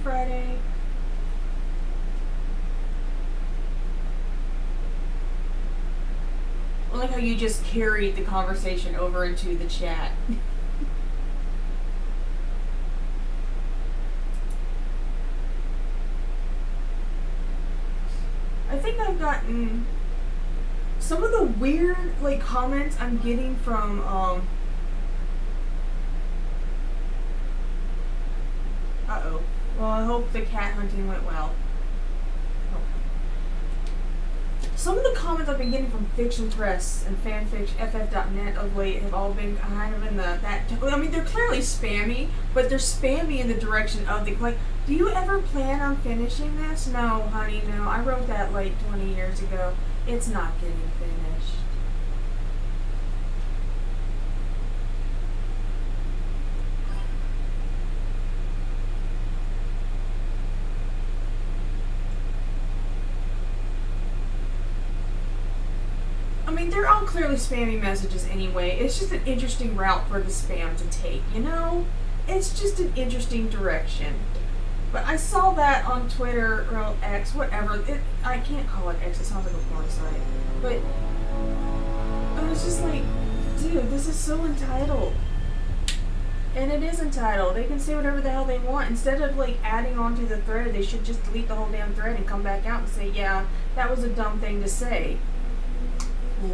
Friday. I like how you just carried the conversation over into the chat. I think I've gotten some of the weird like comments I'm getting from uh-oh. Well, I hope the cat hunting went well. Some of the comments I've been getting from Fiction Press and FF.net of late have all been kind of in I mean, they're clearly spammy, but they're spammy in the direction of like, do you ever plan on finishing this? No, honey, no. I wrote that like 20 years ago. It's not getting finished. I mean, they're all clearly spammy messages anyway. It's just an interesting route for the spam to take, you know? It's just an interesting direction. But I saw that on Twitter, or X, whatever. I can't call it X, it sounds like a porn site. But I was just like, dude, this is so entitled. And it is entitled. They can say whatever the hell they want. Instead of like adding onto the thread, they should just delete the whole damn thread and come back out and say, yeah, that was a dumb thing to say.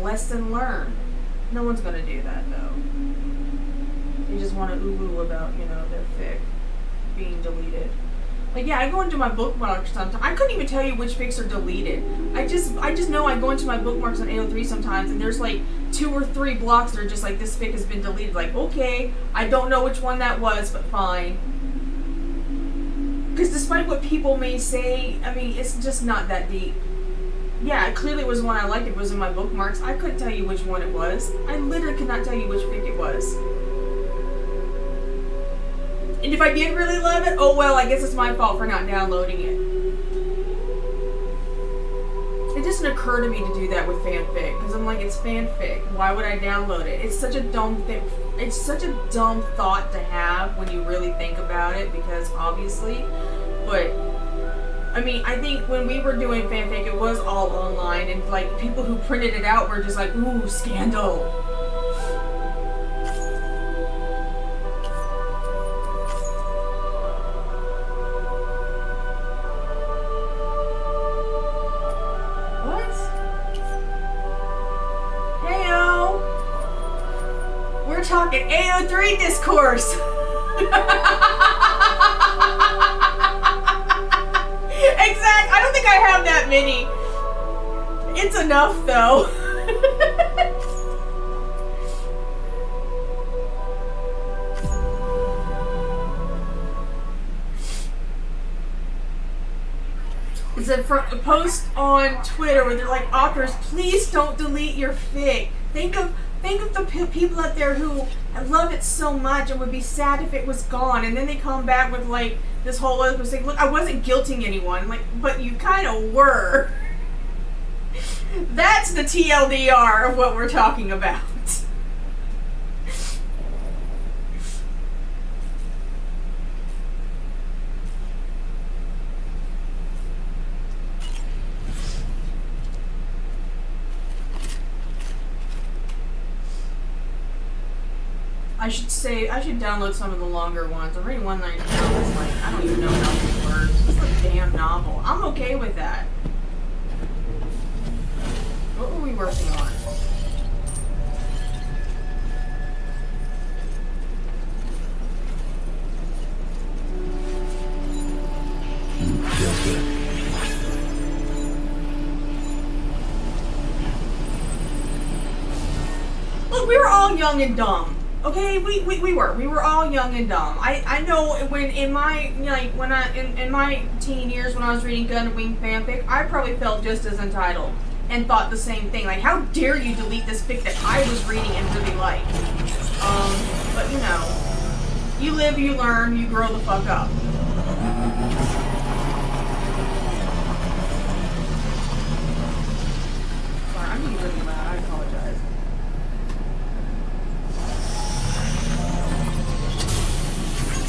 Lesson learned. No one's gonna do that though. They just want to ooh-woo about, you know, their fic being deleted. Like, yeah, I go into my bookmarks sometimes. I couldn't even tell you which fics are deleted. I just know I go into my bookmarks on AO3 sometimes, and there's like 2 or 3 blocks that are just like, this fic has been deleted. Like, okay, I don't know which one that was, but fine. Because despite what people may say, I mean, it's just not that deep. Yeah, it clearly was one I liked. It was in my bookmarks. I couldn't tell you which one it was. I literally could not tell you which fic it was. And if I did really love it, oh well, I guess it's my fault for not downloading it. It doesn't occur to me to do that with fanfic, because I'm like, it's fanfic. Why would I download it? It's such a dumb thing. It's such a dumb thought to have when you really think about it, because obviously, but I mean, I think when we were doing fanfic, it was all online, and like people who printed it out were just like, ooh, scandal. What? Heyo! We're talking AO3 discourse! Exact. I don't think I have that many. It's enough though. It's a post on Twitter where they're like, authors, please don't delete your fic. Think of the people out there who love it so much and would be sad if it was gone, and then they come back with like this whole other thing. Look, I wasn't guilting anyone, like, but you kind of were. That's the TLDR of what we're talking about. I should download some of the longer ones. I'm reading one right now that's like, I don't even know how many words. It's a damn novel. I'm okay with that. What were we working on? Feels good. Look, we were all young and dumb. Okay, we were all young and dumb. I know when in my in my teen years when I was reading Gun and Wing fanfic, I probably felt just as entitled and thought the same thing. Like, how dare you delete this fic that I was reading and really liked? But you know, you live, you learn, you grow the fuck up. Sorry, I'm being really loud. I apologize.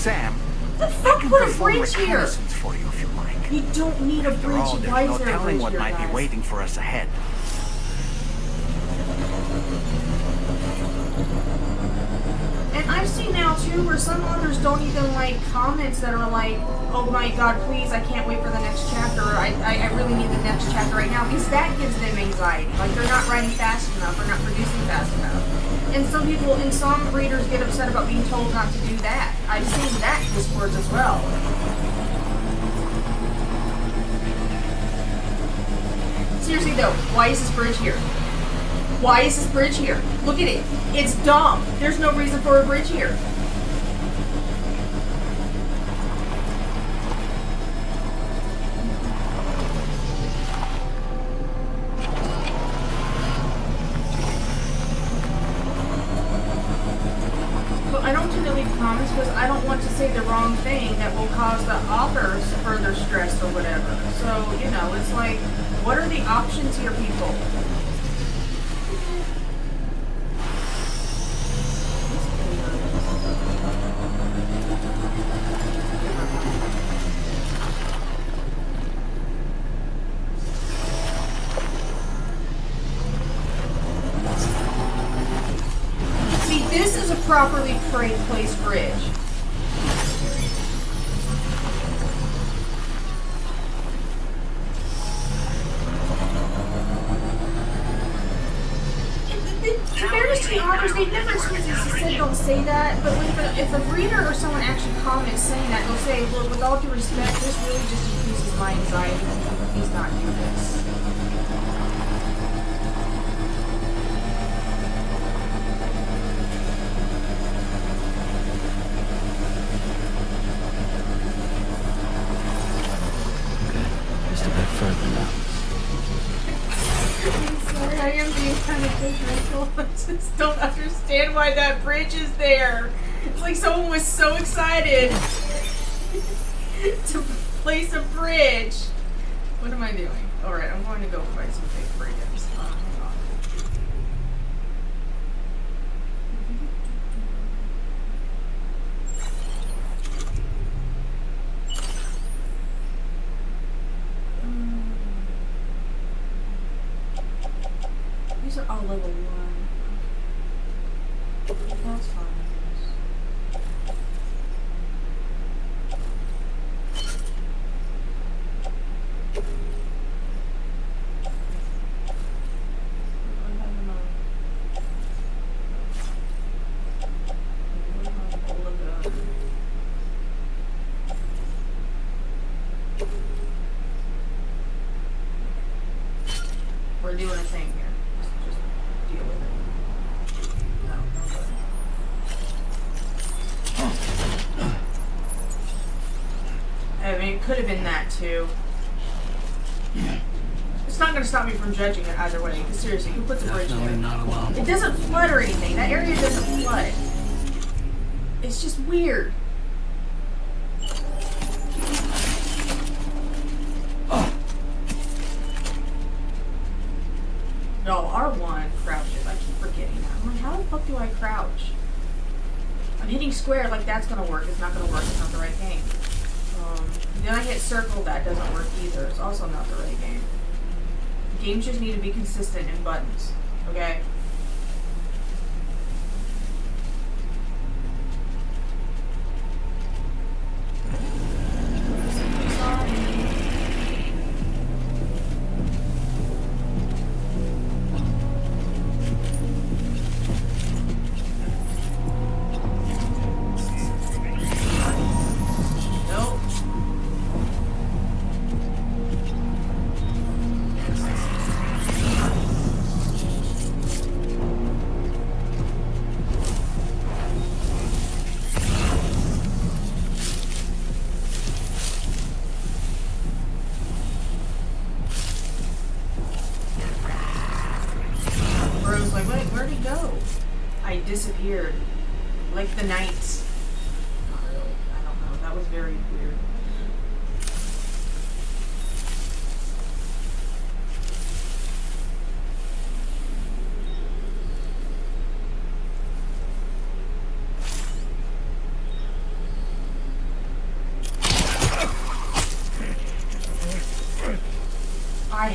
Sam, The fuck can put a perform bridge here? reconnaissance for you if you like. You don't need a After bridge. all, there's Why is no there a telling bridge what here, might guys? be waiting for us ahead. And I've seen now too where some authors don't even like comments that are like, oh my god, please, I can't wait for the next chapter. I really need the next chapter right now, because that gives them anxiety. Like they're not writing fast enough or not producing fast enough. And some people and some readers get upset about being told not to do that. I've seen that discourse as well. Seriously though, why is this bridge here? Why is this bridge here? Look at it. It's dumb. There's no reason for a bridge here. But I don't tend to leave comments because I don't want to say the wrong thing that will cause the authors further stress or whatever. So, you know, it's like, what are the options here, people? See, this is a properly placed bridge. In fairness to the authors, they've never explicitly said don't say that, but if a reader or someone actually comments saying that, they'll say, well, with all due respect, this really just increases my anxiety. Please not do this. Just a bit further now. I'm sorry, I am being kind of judgmental. I just don't understand why that bridge is there. It's like someone was so excited to place a bridge. What am I doing? Alright, I'm going to go find some fake bridges. Hang on. These are all level 1. That's fine. We're doing a thing here. Just deal with it. No, no good. I mean, it could have been that too. It's not going to stop me from judging it either way. Because seriously, who puts a bridge Definitely there? not alone. It doesn't flood or anything. That area doesn't flood. It's just weird. No, R1 crouches. I keep forgetting that. I'm like, how the fuck do I crouch? I'm hitting square like that's gonna work. It's not gonna work. It's not the right game. Then I hit circle. That doesn't work either. It's also not the right game. Games just need to be consistent in buttons. Okay? Nope. Bro's like, where'd he go? I disappeared. Like the night. Not really. I don't know. That was very weird.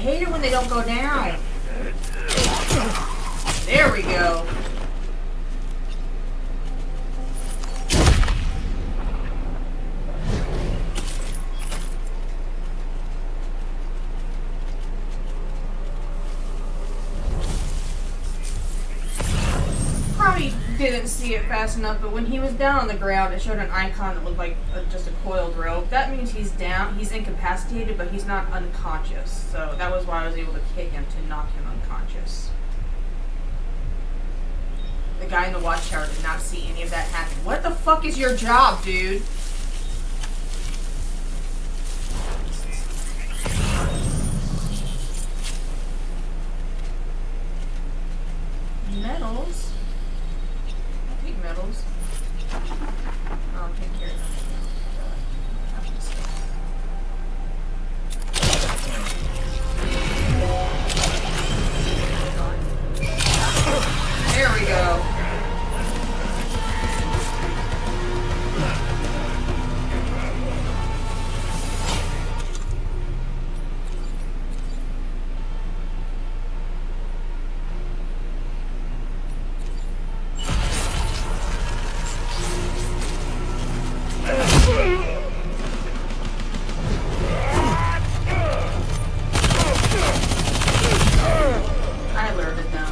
hate it when they don't go down. There we go. Probably didn't see it fast enough, but when he was down on the ground, it showed an icon that looked like just a coiled rope. That means he's down, he's incapacitated, but he's not unconscious. So that was why I was able to kick him to knock him unconscious. The guy in the watchtower did not see any of that happen. What the fuck is your job, dude? Medals? I'll take medals. I'll take care of them. There we go. I alerted them.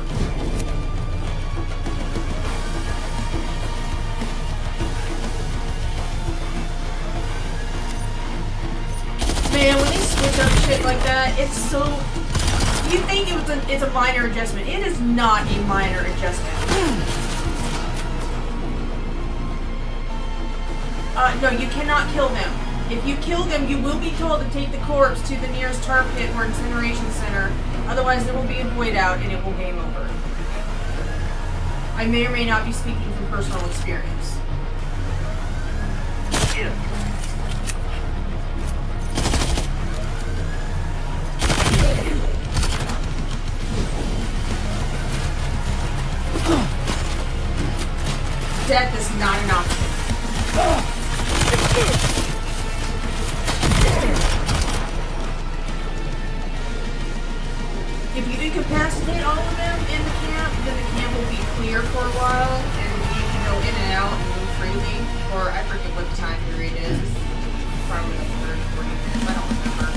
Man, when they switch up shit like that, it's so... You think it's a minor adjustment. It is not a minor adjustment. No, you cannot kill them. If you kill them, you will be told to take the corpse to the nearest tar pit or incineration center. Otherwise, there will be a void out and it will game over. I may or may not be speaking from personal experience. Death is not an option. If you incapacitate all of them in the camp, then the camp will be clear for a while, and you can go in and out and move freely. Or I forget what the time period is. Probably like 30, 40 minutes. I don't remember.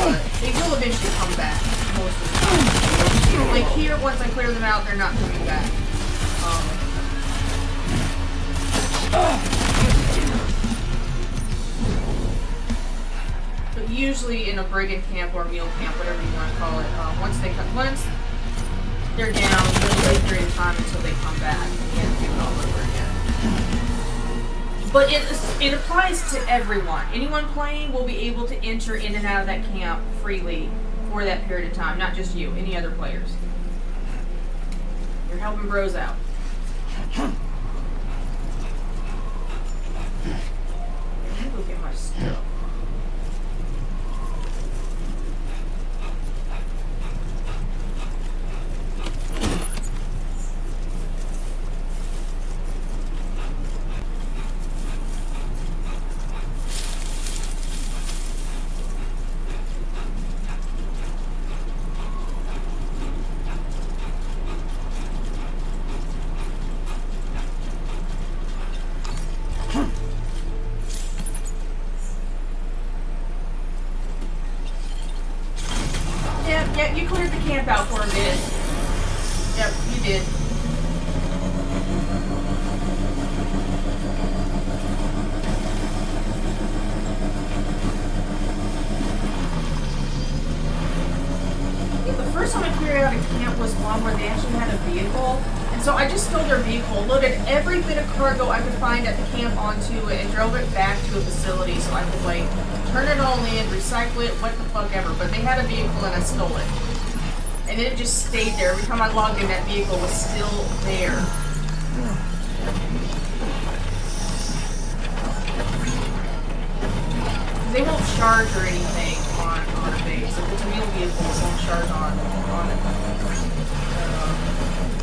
But they will eventually come back most of the time. Like here, once I clear them out, they're not coming back. But usually in a brigand camp or mule camp, whatever you want to call it, once they're down, there's a period of time until they come back, and you have to do it all over again. But it applies to everyone. Anyone playing will be able to enter in and out of that camp freely for that period of time, not just you, any other players. You're helping bros out. Let me go get my stuff. Yep, you cleared the camp out for a bit. Yep, you did. Yeah, the first time I cleared out a camp was one where they actually had a vehicle. And so I just stole their vehicle, loaded every bit of cargo I could find at the camp onto it, and drove it back to a facility so I could, like, turn it all in, recycle it, what the fuck ever. But they had a vehicle and I stole it. And then it just stayed there. Every time I logged in, that vehicle was still there. They won't charge or anything on a base. If it's a mule vehicle, it won't charge on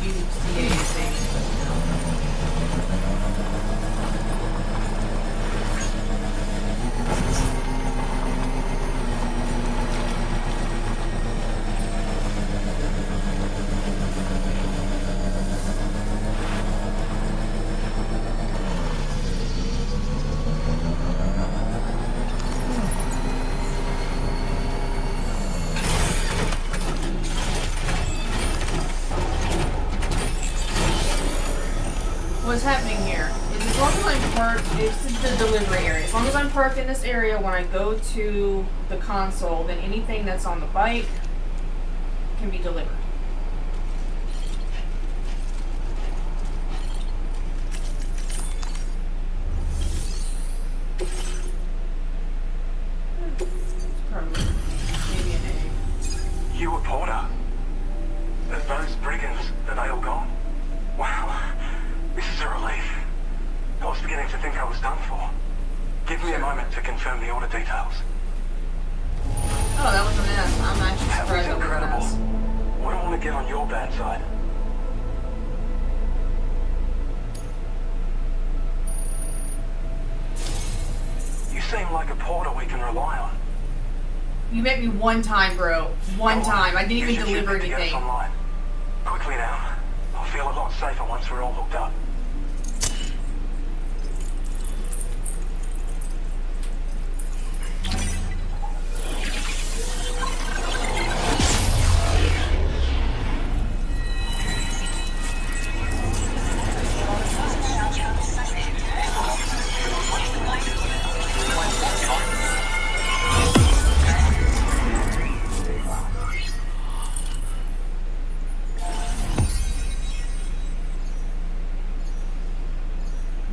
UCA thing. thing here. Is as long as I'm parked, it's the delivery area. As long as I'm parked in this area when I go to the console, then anything that's on the bike can be delivered. Probably maybe an A. You a porter? Are those brigands, are they all gone? Wow, this is a relief. I was beginning to think I was done for. Give me a moment to confirm the order details. Oh, that was a mess. I'm actually That was surprised that was a incredible. mess. Wouldn't want to get on your bad side. You seem like a porter we can rely on. You met me one time, bro. One Go on. time. I didn't Use even your deliver Cupid to get us anything. online. Quickly now. I'll feel a lot safer once we're all hooked up.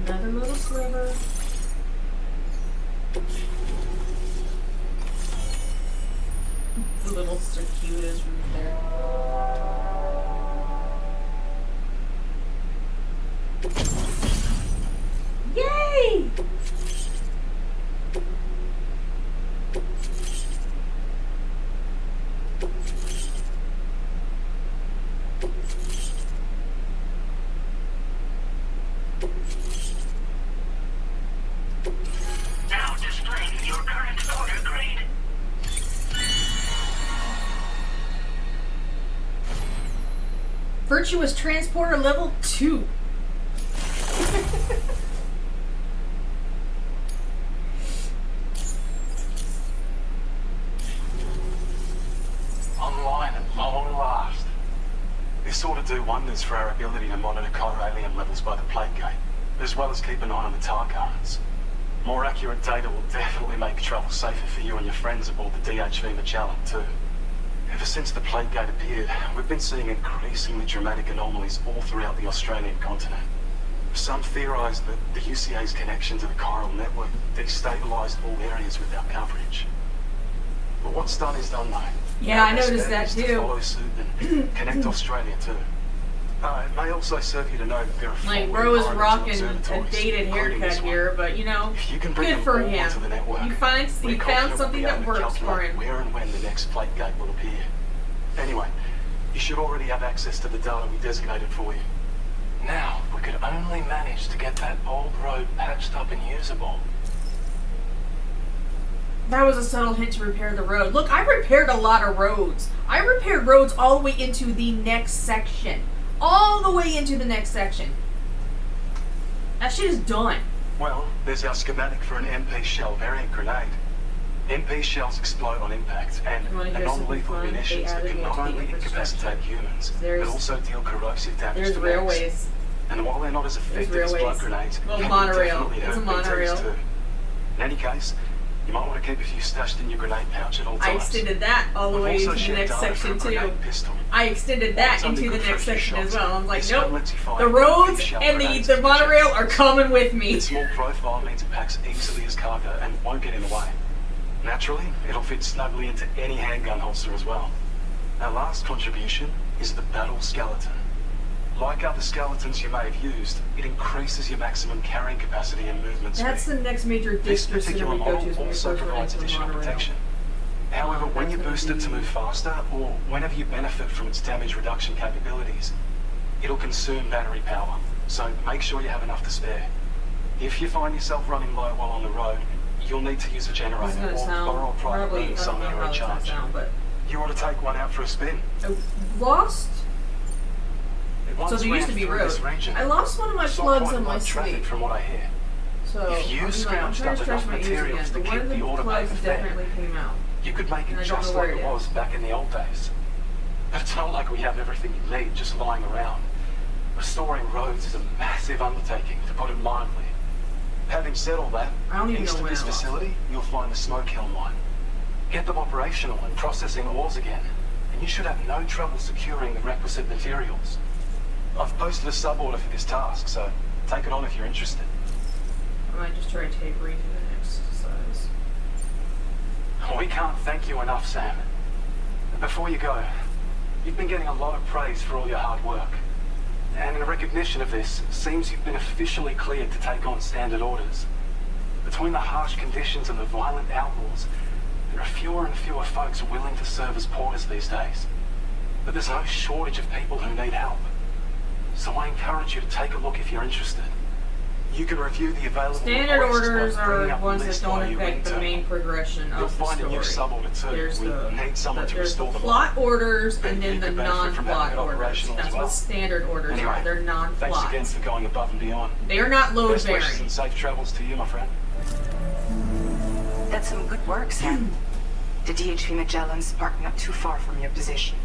Another little sliver. The little circuitous root there. Yay! Now displaying your current order grade. Virtuous Transporter level 2. Online at long last. This ought to do wonders for our ability to monitor chiralium levels by the plague gate, as well as keep an eye on the tar currents. More accurate data will definitely make travel safer for you and your friends aboard the DHV Magellan too. Ever since the plague gate appeared, we've been seeing increasingly dramatic anomalies all throughout the Australian continent. Some theorise that the UCA's connection to the chiral network destabilised all areas without coverage. But what's done is done though. Yeah, I Our next noticed step that is to too. follow suit and connect Australia too. It may also serve you to know that there are Like, four bro is environmental rocking a observatories, dated including haircut this one. here, but you know, If you can bring good them for all him. onto the network, He we're found confident something we'll that be able to works for calculate him. where and when the next plague gate will appear. Anyway, you should already have access to the data we designated for you. Now, if we could only manage to get that old road patched up and usable. That was a subtle hint to repair the road. Look, I repaired a lot of roads. I repaired roads all the way into the next section. All the way into the next section. That shit is done. Well, there's our schematic for an MP shell variant grenade. MP shells explode on impact and You wanna are hear something non-lethal fun? munitions They that added can it not to the only incapacitate humans, There's- but also deal corrosive damage There's to mechs. railways. And while they're not as effective as railways. blood grenades, Little they can monorail. definitely It's a hurt BTs monorail. too. In any case, you might want to keep a few stashed in your grenade pouch at all I times. extended that all the We've way also into the shared next data for a section too. grenade pistol. I extended that It's only into the good for next a few section as shots. well. I'm like, This nope. gun lets you fire The MP roads shell and grenades the to monorail projectiles. are coming with me. Its small profile means it packs easily as cargo and won't get in the way. Naturally, it'll fit snugly into any handgun holster as well. Our last contribution is the battle skeleton. Like other skeletons you may have used, it increases your maximum carrying capacity and movement speed. That's the next major This district that particular we go to model is when we also first run provides into the additional monorail. protection. However, when you That's boost gonna it to be- move faster, or whenever you benefit from its damage reduction capabilities, it'll consume battery power, so make sure you have enough to spare. If you find yourself running low while on the road, you'll need to use a This generator is gonna or sound borrow a private probably, room I don't somewhere know or how a it's gonna charge. sound, but You ought to take one out for a spin. I lost. It once So there used ran to be through road. this region. I lost one of my Saw plugs quite on a lot my of traffic sleeve. from what I hear. So If you I'm scrounged trying up to stretch enough my ears materials again. to But one keep of the the order plugs paper fair, definitely came out. You could make And I it don't just know where like it it is. was back in the old days. But it's not like we have everything you need just lying around. Restoring roads is a massive undertaking, to put it mildly. Having said all that, I don't even east know of where this it was. facility, you'll find the Smoke Hill mine. Get them operational and processing ores again, and you should have no trouble securing the requisite materials. I've posted a sub-order for this task, so take it on if you're interested. I might just try to take Reed to the next size. We can't thank you enough, Sam. Before you go, you've been getting a lot of praise for all your hard work. And in recognition of this, it seems you've been officially cleared to take on standard orders. Between the harsh conditions and the violent outlaws, there are fewer and fewer folks willing to serve as porters these days. But there's no shortage of people who need help. So I encourage you to take a look if you're interested. You can review the available Standard requests orders by bringing are up the ones that list don't while you affect the read main progression You'll of the find a new story. sub-order too. There's We the need someone to there's restore the the plot line. orders But and then you the could benefit from non-plot having it orders. operational as That's well. what standard orders Anyway, are. They're Thanks again non-plots. for going above and beyond. They are not load Best wishes bearing. and safe travels to you, my friend. That's some good work, Sam. The DHP Magellan's parked not too far from your position.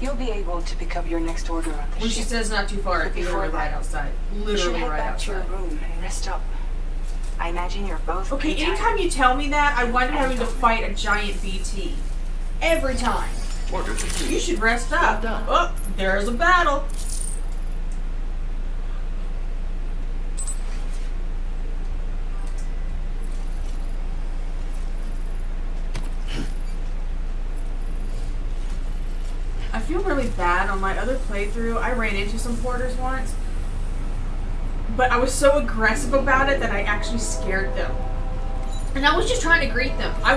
You'll be able to pick up your next order on the When she ship. says not too far, But it's before literally right that, outside. You should Literally head right back to your outside. room and rest up. I imagine you're both Okay, pretty anytime tired. you tell me that, I wind up having to fight a giant BT. Every time. Order complete. You should rest up. Well done. Oh, there's a battle. I feel really bad. On my other playthrough, I ran into some porters once, but I was so aggressive about it that I actually scared them. And I was just trying to greet them. But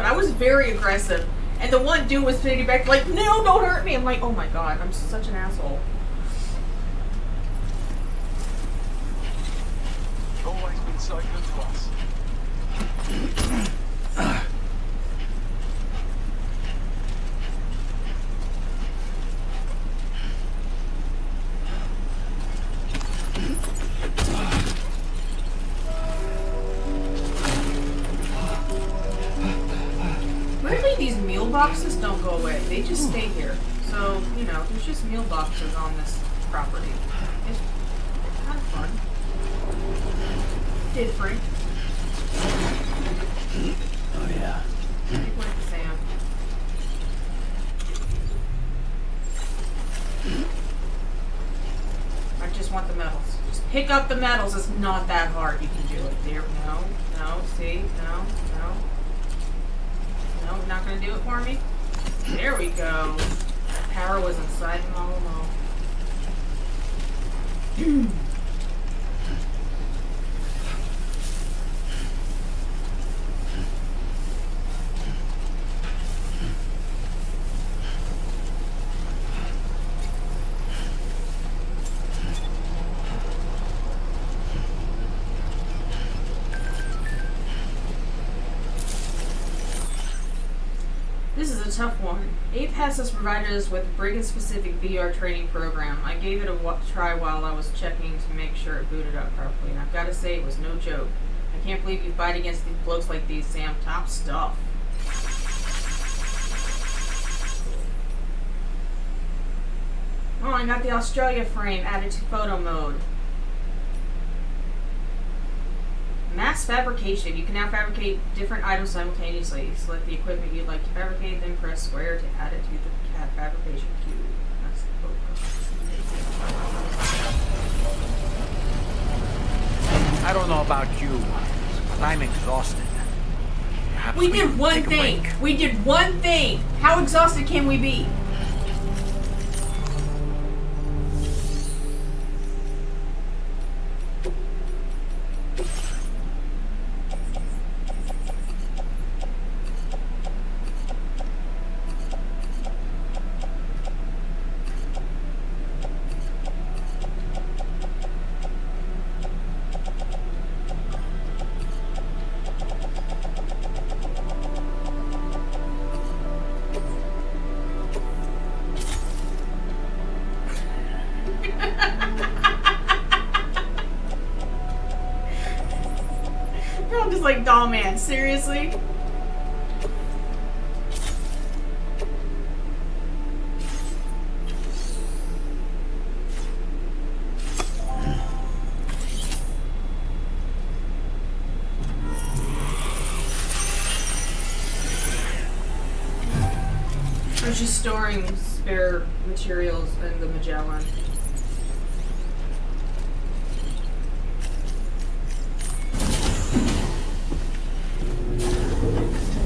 I was very aggressive. And the one dude was sitting back like, no, don't hurt me. I'm like, oh my god, I'm such an asshole. Always been so good to us. Weirdly, these meal boxes don't go away. They just stay here. So, you know, there's just meal boxes on this property. It's kind of fun. Different. Oh yeah. Keep like the Sam. I just want the medals. Just pick up the medals. It's not that hard. You can do it. There. No. No. See? No. No. No. Not gonna do it for me. There we go. Power was inside him all along. This is a tough one. APAS has provided us with a brigand-specific VR training program. I gave it a try while I was checking to make sure it booted up properly, and I've got to say it was no joke. I can't believe you fight against these blokes like these, Sam. Top stuff. Oh, I got the Australia frame added to photo mode. Mass fabrication. You can now fabricate different items simultaneously. Select the equipment you'd like to fabricate, then press square to add it to the fabrication cube. That's the focus. I don't know about you, but I'm exhausted. Perhaps We did one take a thing. break. We did one thing. How exhausted can we be? I'm just like, doll man, seriously? storing spare materials in the Magellan.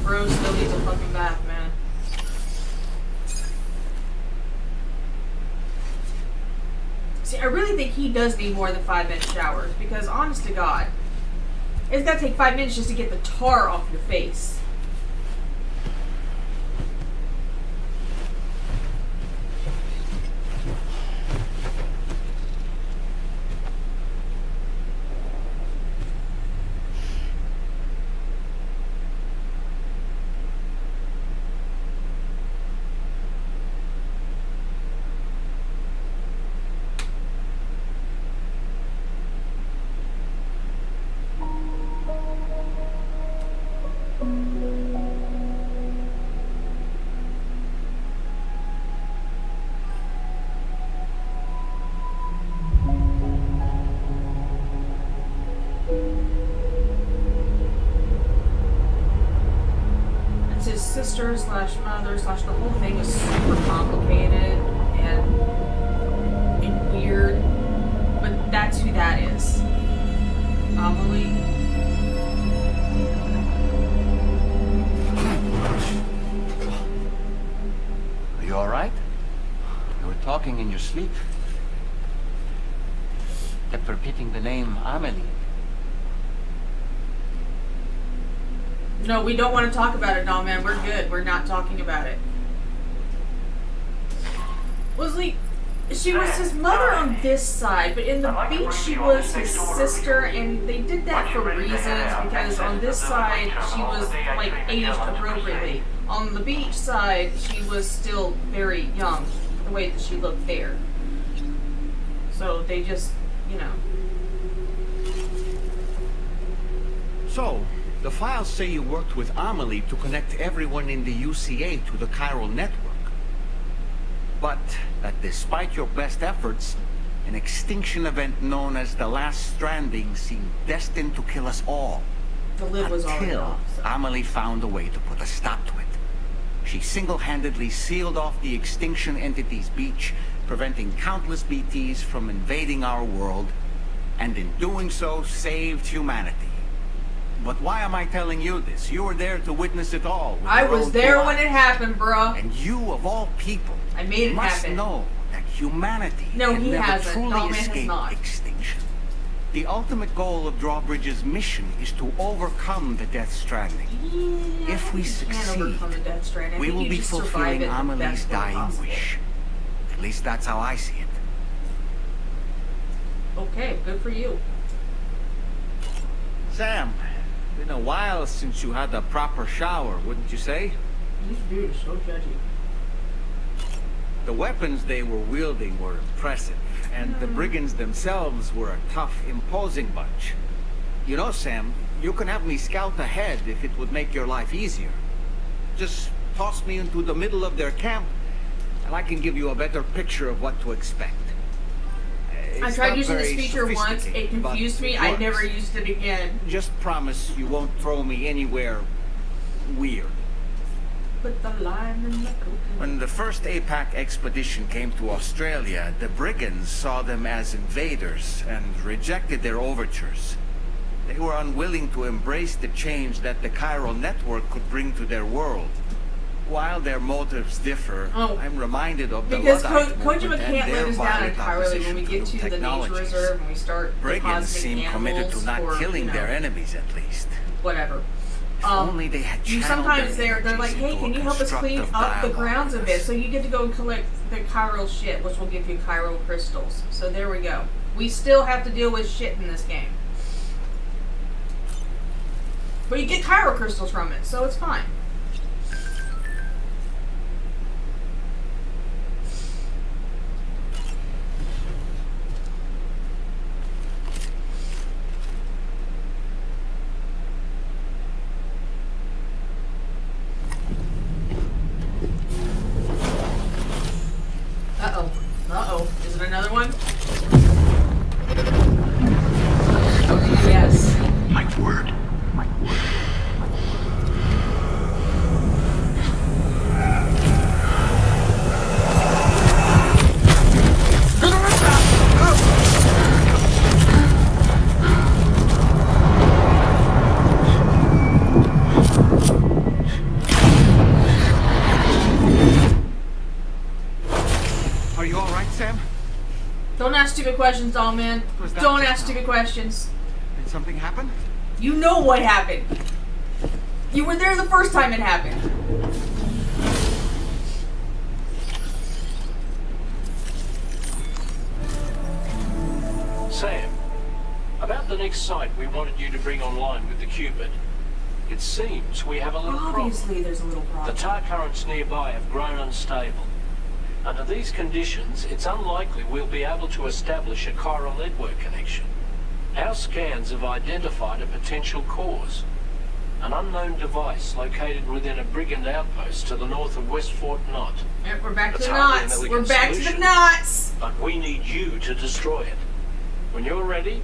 Bro still needs a fucking bath, man. See, I really think he does need more than 5-minute showers because, honest to God, it's gotta take 5 minutes just to get the tar off your face. His sister slash mother slash the whole thing is super complicated and weird, but that's who that is. Amelie. Are you alright? You were talking in your sleep. Kept repeating the name Amelie. No, we don't want to talk about it, no, man. We're good. We're not talking about it. Wesley, she was his mother on this side, but in the beach she was his sister, and they did that for reasons, because on this side she was, like, aged appropriately. On the beach side, she was still very young, the way that she looked there. So they just, you know. So, the files say you worked with Amelie to connect everyone in the UCA to the chiral network. But that despite your best efforts, an extinction event known as the Last Stranding seemed destined to kill us all. The lid was already Until off. So. Amelie found a way to put a stop to it. She single-handedly sealed off the extinction entity's beach, preventing countless BTs from invading our world, and in doing so, saved humanity. But why am I telling you this? You were there to witness it all. with I your was own there two when it eyes. happened, bruh. And you, of all people, I made it must happen. know that humanity No, can he never hasn't. truly Lawman has escape not. extinction. The ultimate goal of Drawbridge's mission is to overcome the Death Stranding. Yeah, If we you can't succeed, overcome the Death Stranding. I we think will you be just survive fulfilling it the Amelie's best way dying possible. wish. At least that's how I see it. Okay, good for you. Sam, been a while since you had a proper shower, wouldn't you say? This dude is so judgy. The weapons they were wielding were impressive, and the brigands themselves were a tough, imposing bunch. You know, Sam, you can have me scout ahead if it would make your life easier. Just toss me into the middle of their camp, and I can give you a better picture of what to expect. I It's tried not using this very feature once. It sophisticated, but confused me. it I works. never used it again. Just promise you won't throw me anywhere weird. Put the lime in the coconut. When the first APAC expedition came to Australia, the brigands saw them as invaders and rejected their overtures. They were unwilling to embrace the change that the chiral network could bring to their world. While their motives differ, Oh. I'm reminded of the Because Luddite Kojima movement and can't their let us down violent entirely when opposition we to get new to the nature technologies. reserve and we start Brigands depositing seem committed to animals not or, killing you know, their enemies, at least. whatever. If only they had You channeled sometimes their they're like, energies hey, into can a you help us clean constructive up the dialogue grounds a with bit? us. So you get to go and collect the chiral shit, which will give you chiral crystals. So there we go. We still have to deal with shit in this game. But you get chiral crystals from it, so it's fine. Uh-oh. Uh-oh. Is it another one? Yes. My word. stupid questions, doll man. Was that Don't just ask now? stupid questions. Did something happen? You know what happened. You were there the first time it happened. Sam, about the next site we wanted you to bring online with the Cupid. It seems we have a little problem. Obviously, there's a little The problem. tar currents nearby have grown unstable. Under these conditions, it's unlikely we'll be able to establish a chiral network connection. Our scans have identified a potential cause. An unknown device located within a brigand outpost to the north of West Fort Knot. Yep, we're back to That's the hardly an knots. We're elegant back to the solution. knots. But we need you to destroy it. When you're ready,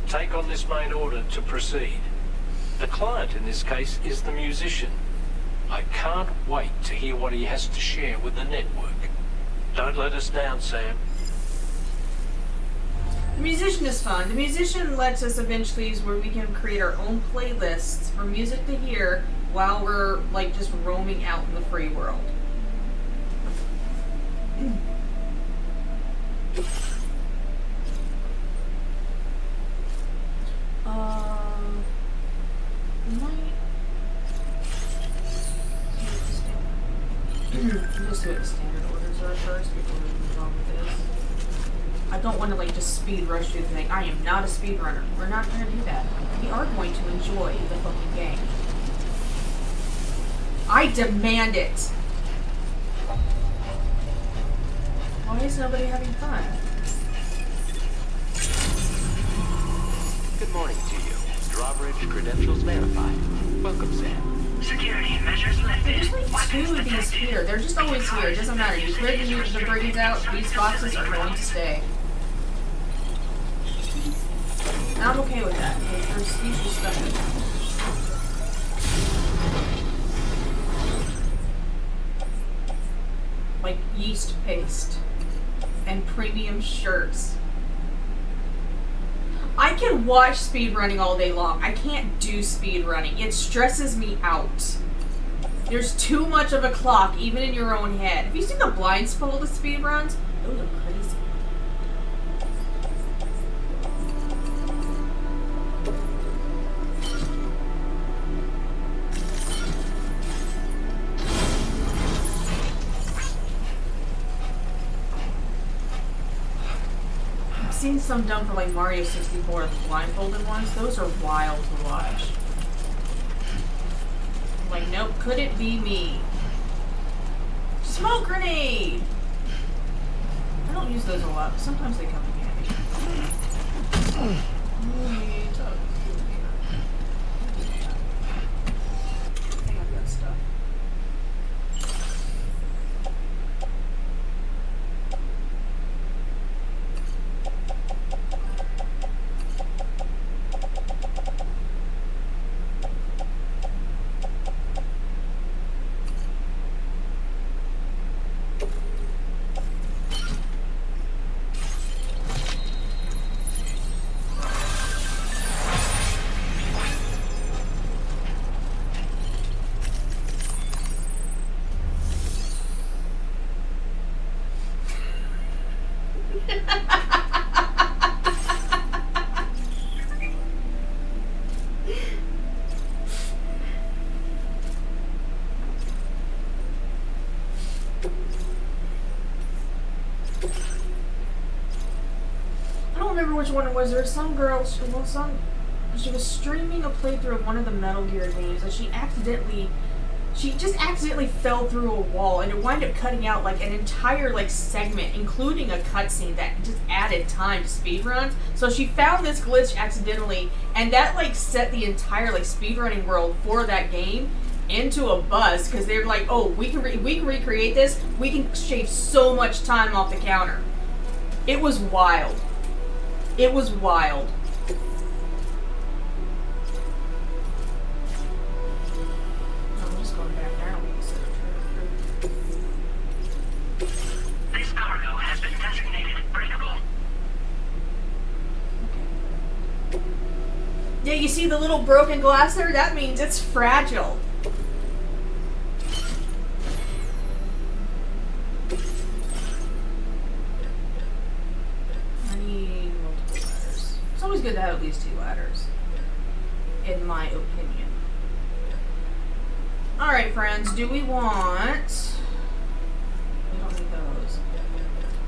take on this main order to proceed. The client in this case is the musician. I can't wait to hear what he has to share with the network. Don't let us down, Sam. The musician is fun. The musician lets us eventually use where we can create our own playlists for music to hear while we're like just roaming out in the free world. Just do it in standard orders are first before we move on with this. I don't want to like just speed rush through the thing. I am not a speedrunner. We're not going to do that. We are going to enjoy the fucking game. I demand it. Why is nobody having fun? Good morning to you. Drawbridge credentials verified. Welcome, Sam. Security measures lifted. There's like Weapons two of these detected. here. They're just always here. It doesn't matter. You clear the brigands out, these boxes are going to stay. And I'm okay with that, because there's usually stuff in there. Like yeast paste. And premium shirts. I can watch speedrunning all day long. I can't do speedrunning. It stresses me out. There's too much of a clock, even in your own head. Have you seen the blindfold of speedruns? Those are crazy. I've seen some done for like Mario 64, the blindfolded ones. Those are wild to watch. I'm like, nope, couldn't be me. Smoke grenade! I don't use those a lot, but sometimes they come in handy. I think I've got stuff. I don't remember which one it was. There was some girl, she was streaming a playthrough of one of the Metal Gear games, and she just accidentally fell through a wall, and it wound up cutting out like an entire like segment, including a cutscene that just added time to speedruns. So she found this glitch accidentally, and that like set the entire like speedrunning world for that game into a buzz, because they're like, oh, we can recreate this. We can shave so much time off the counter. It was wild. It was wild. I'm just going back down. This cargo has been designated breakable. Yeah, you see the little broken glass there? That means it's fragile. I need good to have at least 2 ladders, in my opinion. Alright, friends, do we want... We don't need those.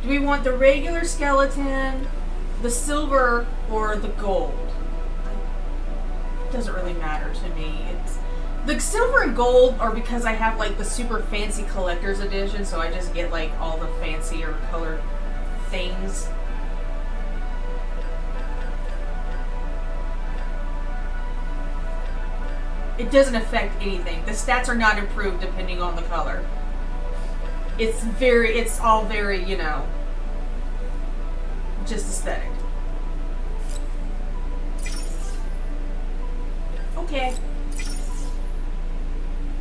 Do we want the regular skeleton, the silver, or the gold? It doesn't really matter to me. It's the silver and gold are because I have like the super fancy collector's edition, so I just get like all the fancier colored things. It doesn't affect anything. The stats are not improved depending on the color. It's all very, you know, just aesthetic. Okay.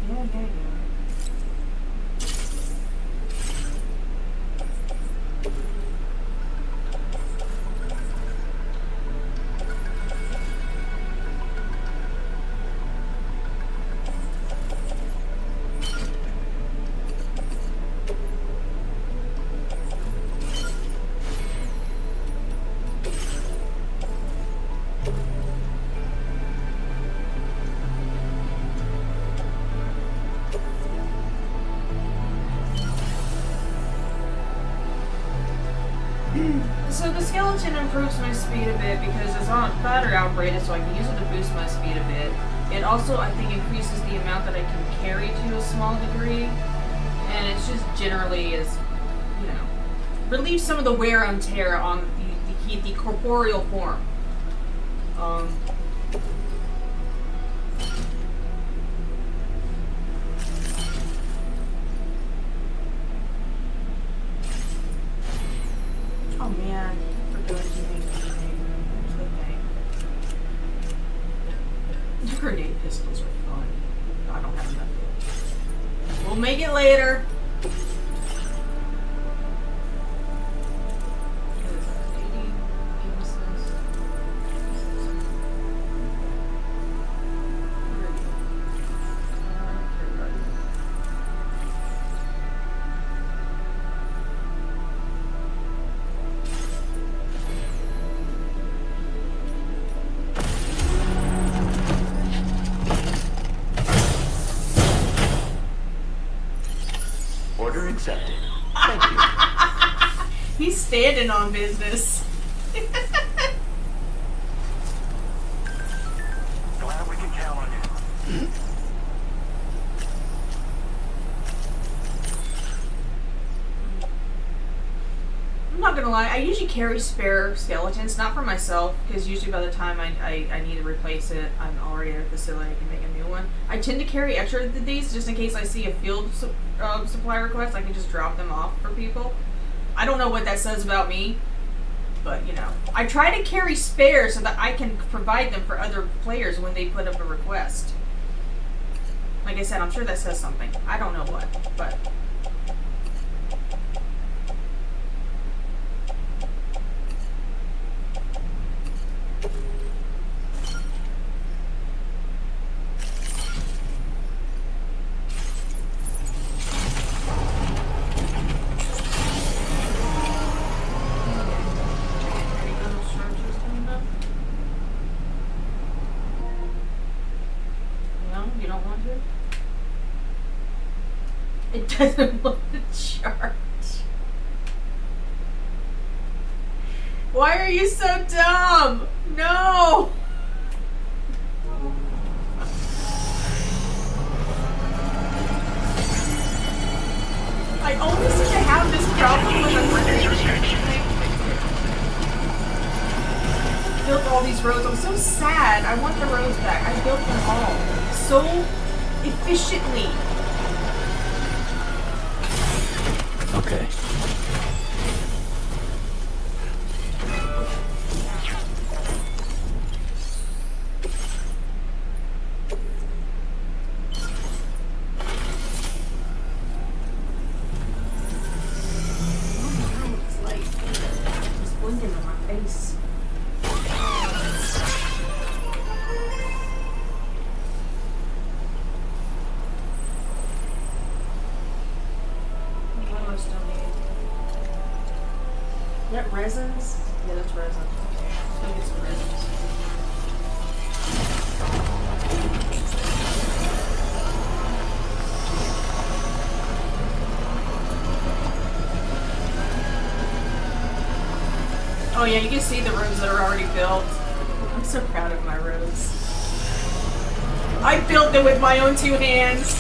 Yeah. So the skeleton improves my speed a bit because it's on battery operated, so I can use it to boost my speed a bit. It also, I think, increases the amount that I can carry to a small degree, and it's just generally is, you know, relieves some of the wear and tear on the corporeal form. Oh man, for doing anything. The grenade pistols are fun. I don't have enough. We'll make it later. Order accepted. Thank you. He's standing on business. Glad we can count on you. I'm not gonna lie, I usually carry spare skeletons, not for myself, because usually by the time I need to replace it, I'm already at a facility, I can make a new one. I tend to carry extra of these just in case I see a field supply request, I can just drop them off for people. I don't know what that says about me, but you know. I try to carry spares so that I can provide them for other players when they put up a request. Like I said, I'm sure that says something. I don't know what, but... You don't want to? It doesn't want to charge. Why are you so dumb? No! I only seem to have this problem with I built all these roads. I'm so sad. I want the roads back. I built them all so efficiently. Okay. It's like it's blinking in my face. What do I still need? Is that resins? Yeah, that's resins. Okay, let's go get some resins. so proud of my roads. I built them with my own 2 hands.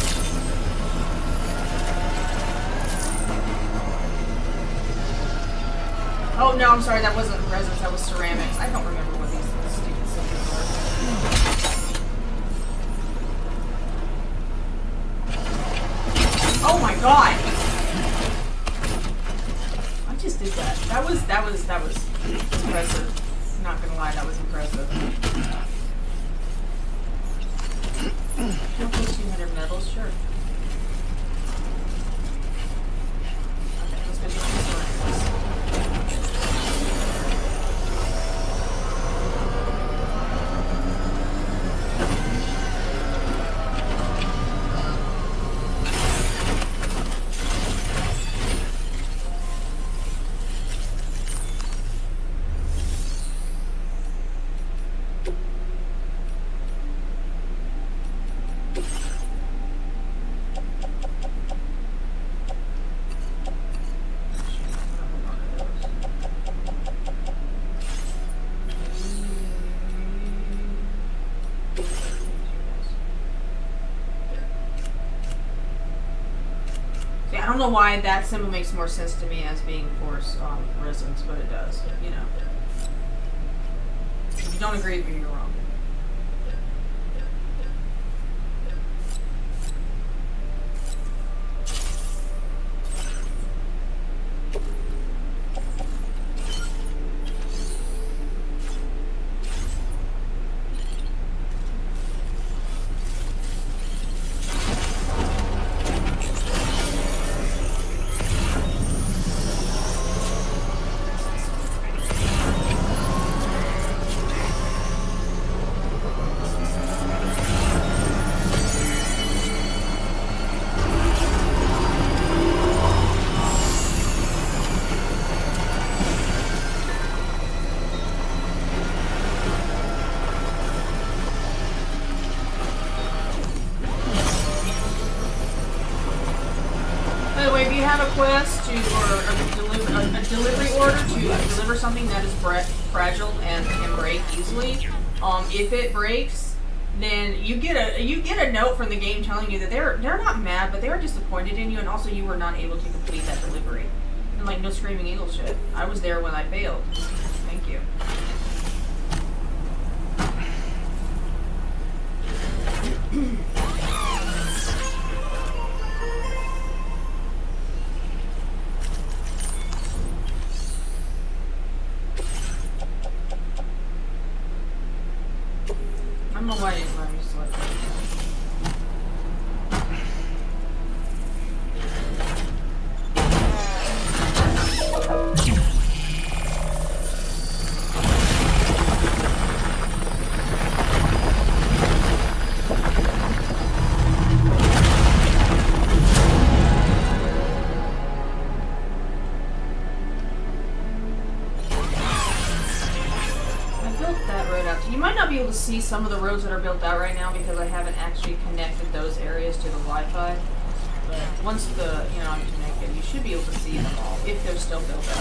Oh no, I'm sorry, that wasn't resins, that was ceramics. I don't remember what these stupid symbols are. Oh my god! I just did that. That was impressive. I'm not gonna lie, that was impressive. 200 medals, sure. Okay, let's go do some ceramics. I don't know why that symbol makes more sense to me as being force resins, but it does, you know. If you don't agree with me, you're wrong. Quest to, or a delivery order to deliver something that is fragile and can break easily. If it breaks, then you get a note from the game telling you that they're not mad, but they are disappointed in you, and also you were not able to complete that delivery. And like no screaming eagle shit. I was there when I failed. Thank you. I don't know why I didn't let me select that. To see some of the roads that are built out right now because I haven't actually connected those areas to the Wi-Fi. But once I'm connected, you should be able to see them all if they're still built out.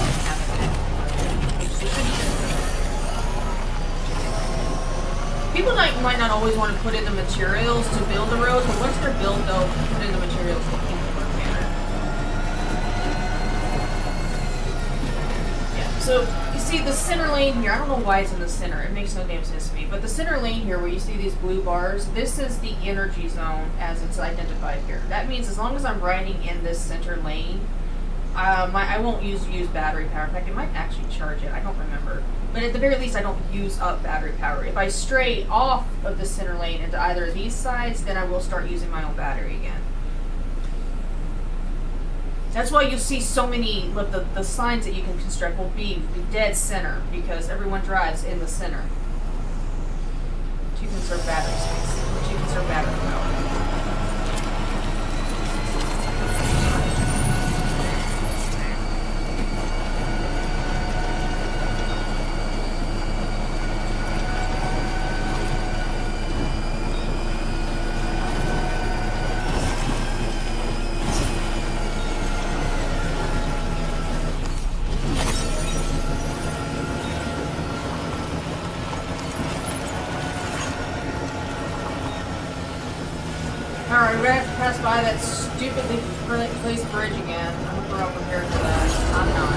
People might not always want to put in the materials to build the roads, but once they're built, they'll put in the materials to keep the work better. Yeah. So. See the center lane here, I don't know why it's in the center, it makes no damn sense to me, but the center lane here where you see these blue bars, this is the energy zone as it's identified here. That means as long as I'm riding in this center lane, I won't use battery power. In fact, it might actually charge it, I don't remember. But at the very least, I don't use up battery power. If I stray off of the center lane into either of these sides, then I will start using my own battery again. That's why you see so many, look, the signs that you can construct will be dead center because everyone drives in the center. To conserve battery space, to conserve battery power. Alright, we're gonna have to pass by that stupidly placed bridge again. I hope we're all prepared for that. I'm not.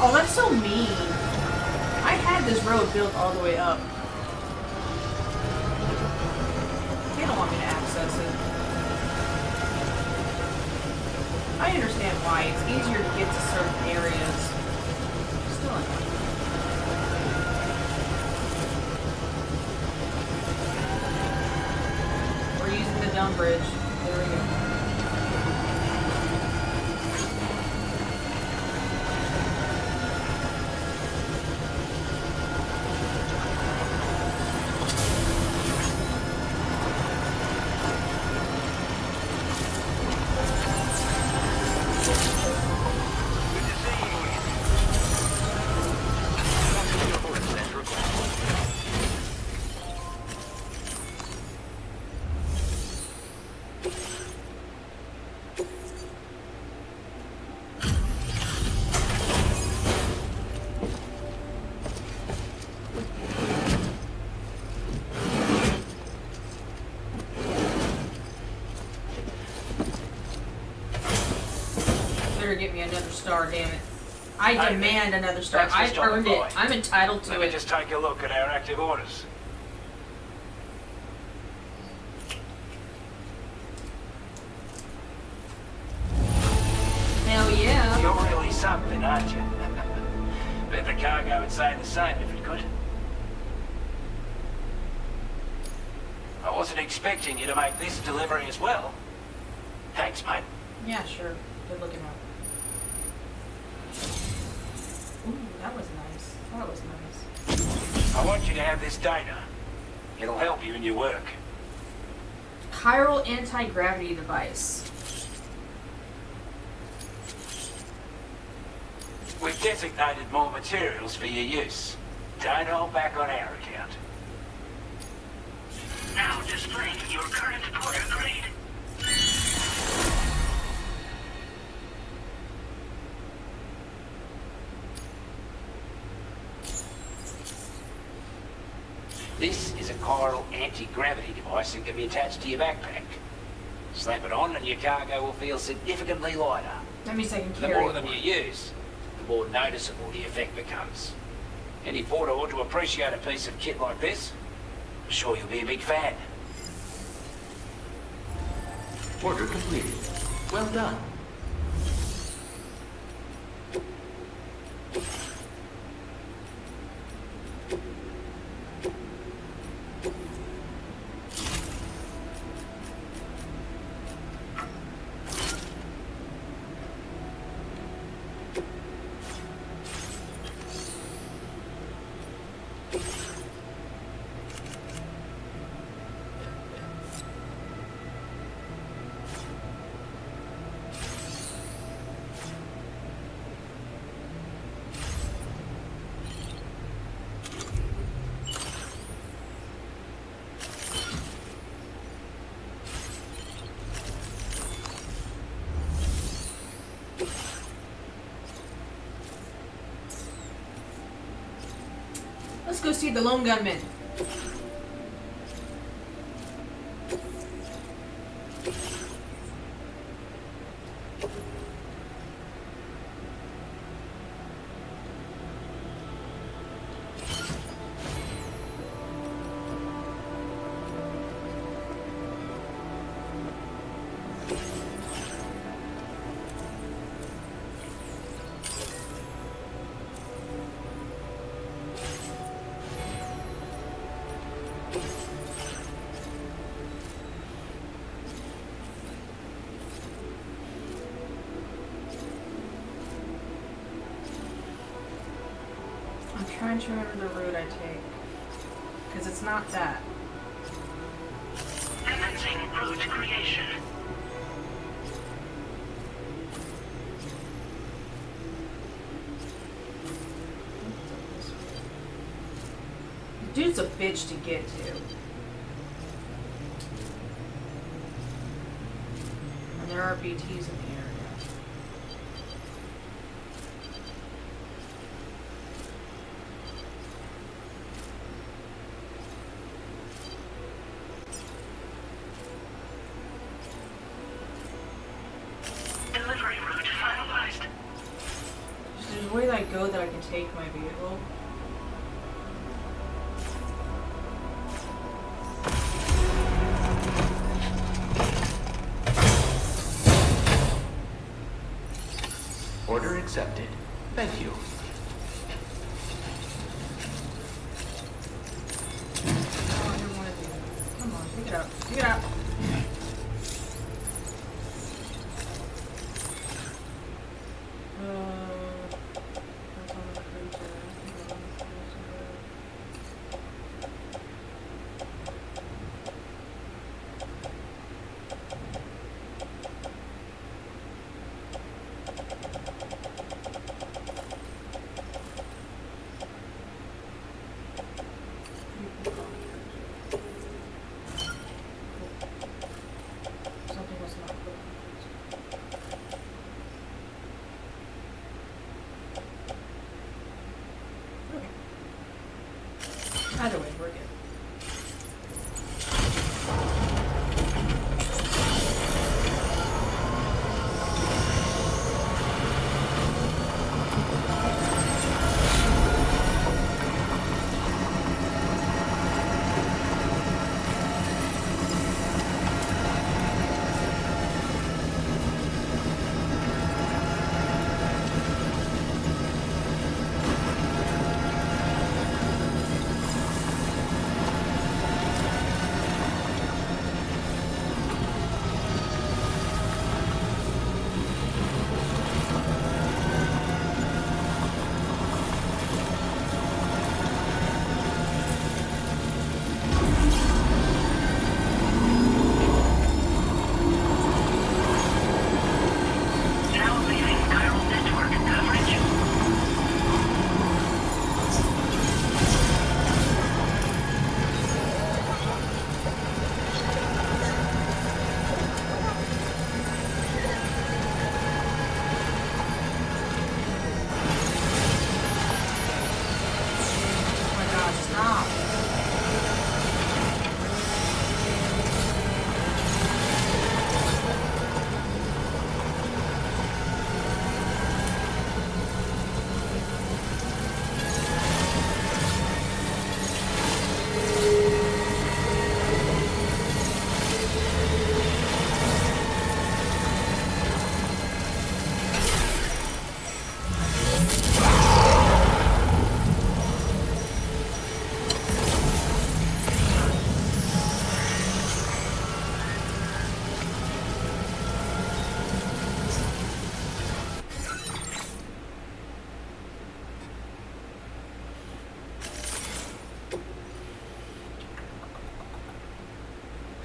Oh, that's so mean. I had this road built all the way up. They don't want me to access it. I understand why. It's easier to get to certain areas. Still annoying. We're using the dumb bridge. There we go. Get me another star, damn it. I demand another star. Thanks for I earned stopping it. by. I'm entitled to Let me it. just take a look at our active orders. Hell yeah. You're really something, aren't you? Bet the cargo would say the same if it could. I wasn't expecting you to make this delivery as well. Thanks, mate. Yeah, sure. Good looking out. Ooh, that was nice. That was nice. I want you to have this data. It'll help you in your work. Chiral anti-gravity device. We've designated more materials for your use. Don't hold back on our account. Now displaying your current order grade. This is a chiral anti-gravity device that can be attached to your backpack. Slap it on and your cargo will feel significantly lighter. That means I can The carry more it. of them you use, the more noticeable the effect becomes. Any porter ought to appreciate a piece of kit like this. I'm sure you'll be a big fan. Order completed. Well done. Let's go see the lone gunman. I'm trying to remember the route I take. Because it's not that. Commencing route creation. The dude's a bitch to get to. And there there are BTs in the area. Delivery route finalized. There's a way that I go that I can take my vehicle. Order accepted. Thank you. Oh, I didn't want to do that. Come on, pick it up. Pick it up. That's on the creature. Something was not put on. Okay. Either way, we're good. Now leaving chiral network coverage. Oh my god, stop.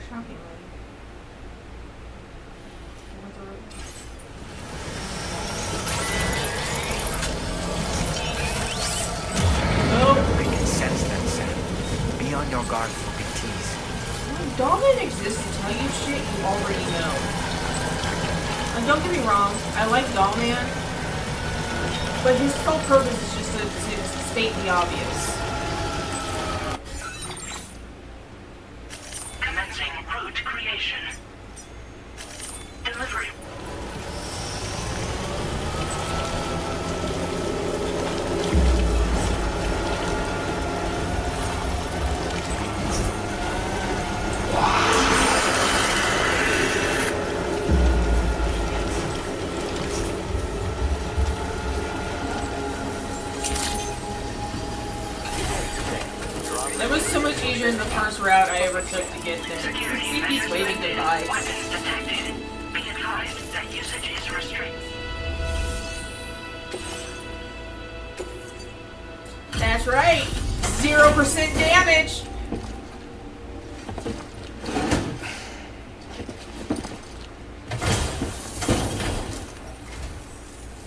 Shockingly. I can sense that, Sam. Be on your guard for BTs. Doggone exists to tell you shit you already know. And don't get me wrong, I like Dollman, but his sole purpose is just to state the obvious. Commencing route creation. Delivery. It was so much easier than the first route I ever took to get there. CP's waving goodbye. Weapons detected. Be advised that usage is restricted. That's right. 0% damage.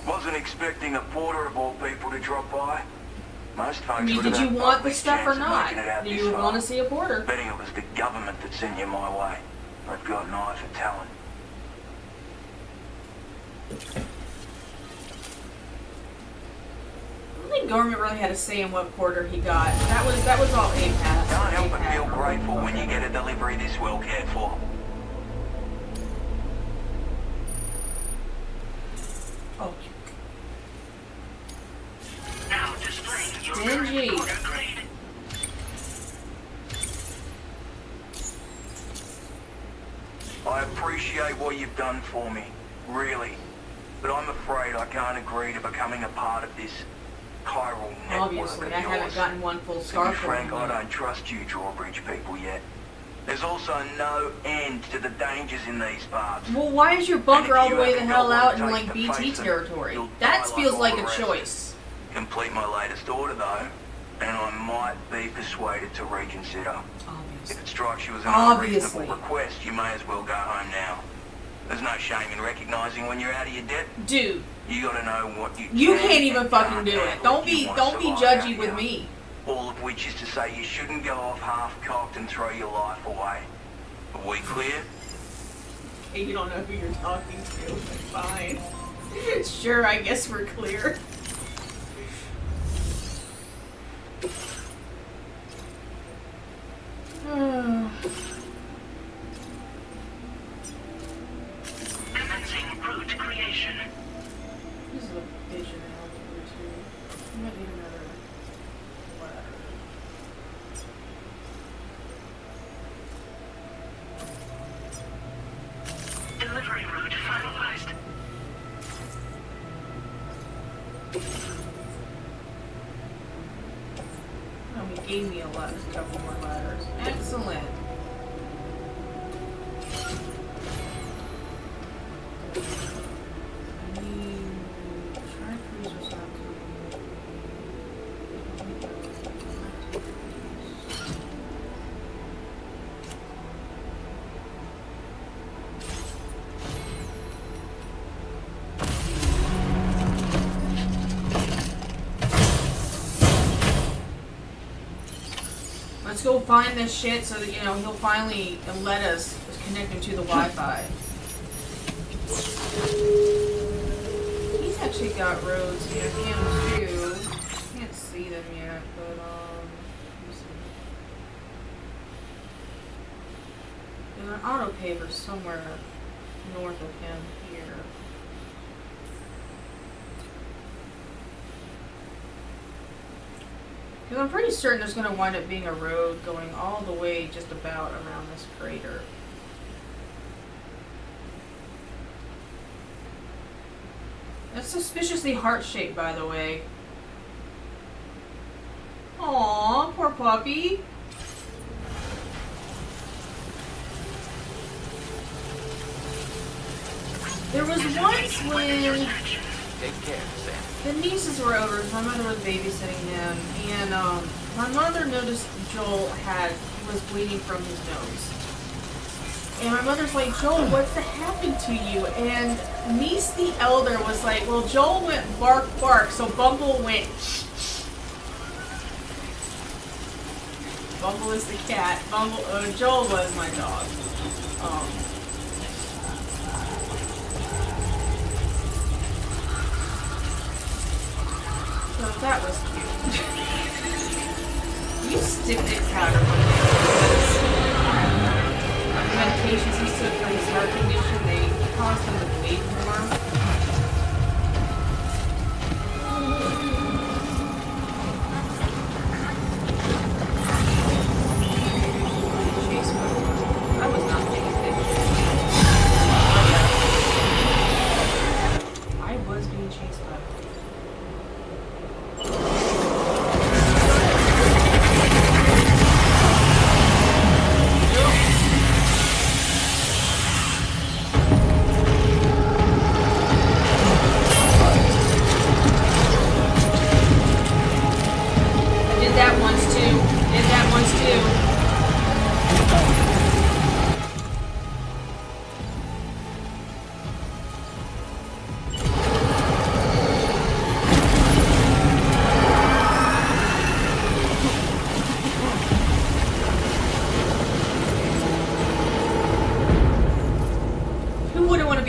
Wasn't expecting a porter of all people to drop by. Most folks I mean, would did have you had want the public stuff or chance of not? making it out Do this you far. want to see a porter? Betting it was the government that sent you my way. I've got an eye for talent. I don't think government really had a say in what quarter he got. That was all APAS. Can't help but feel grateful when you get a delivery this well cared for. Oh, Now displaying your stingy. current order grade. I appreciate what you've done for me, really. But I'm afraid I can't agree to becoming a part of this chiral network Obviously, of I haven't yours. gotten one full To be scar frank, for I him. don't trust you drawbridge people yet. There's also no end to the dangers in these parts. Well, why is your bunker all the way the And if you hell haven't out in got like what it takes to BT face them, territory? you'll That die feels all like the a rest. choice. Complete my latest order though, and I might be persuaded to reconsider. If Obviously. it strikes you as an Obviously. unreasonable request, you may as well go home now. There's no shame in recognizing when you're out of your depth. Dude, You gotta know what you you can can't even and fucking can't do it. handle Don't if you be wanna don't be survive out judgy with here. me. All of which is to say you shouldn't go off half-cocked and throw your life away. Are we clear? Hey, you don't know who you're talking to. Fine. Sure, I guess we're clear. Commencing route creation. This is a vision out here too. I might need another ladder. Delivery route finalized. Oh, he gave me a couple more ladders. Excellent. I mean, try cruisers not to. Let's go find this shit so that, you know, he'll finally let us connect him to the Wi-Fi. He's actually got roads near him too. Can't see them yet, but let me see. There's an auto paver somewhere north of him here. Because I'm pretty certain there's going to wind up being a road going all the way just about around this crater. That's suspiciously heart-shaped, by the way. Aww, poor puppy. There was once when Take care, Sam. the nieces were over, my mother was babysitting him, and my mother noticed Joel was bleeding from his nose. And my mother's like, Joel, what's happened to you? And niece the elder was like, well, Joel went bark bark, so Bumble went. Bumble is the cat. Joel was my dog. So that was cute. You stick it powder medications he took for his heart condition, they caused him to bleed more. Chase mode. I was not paying attention. I was being chased by.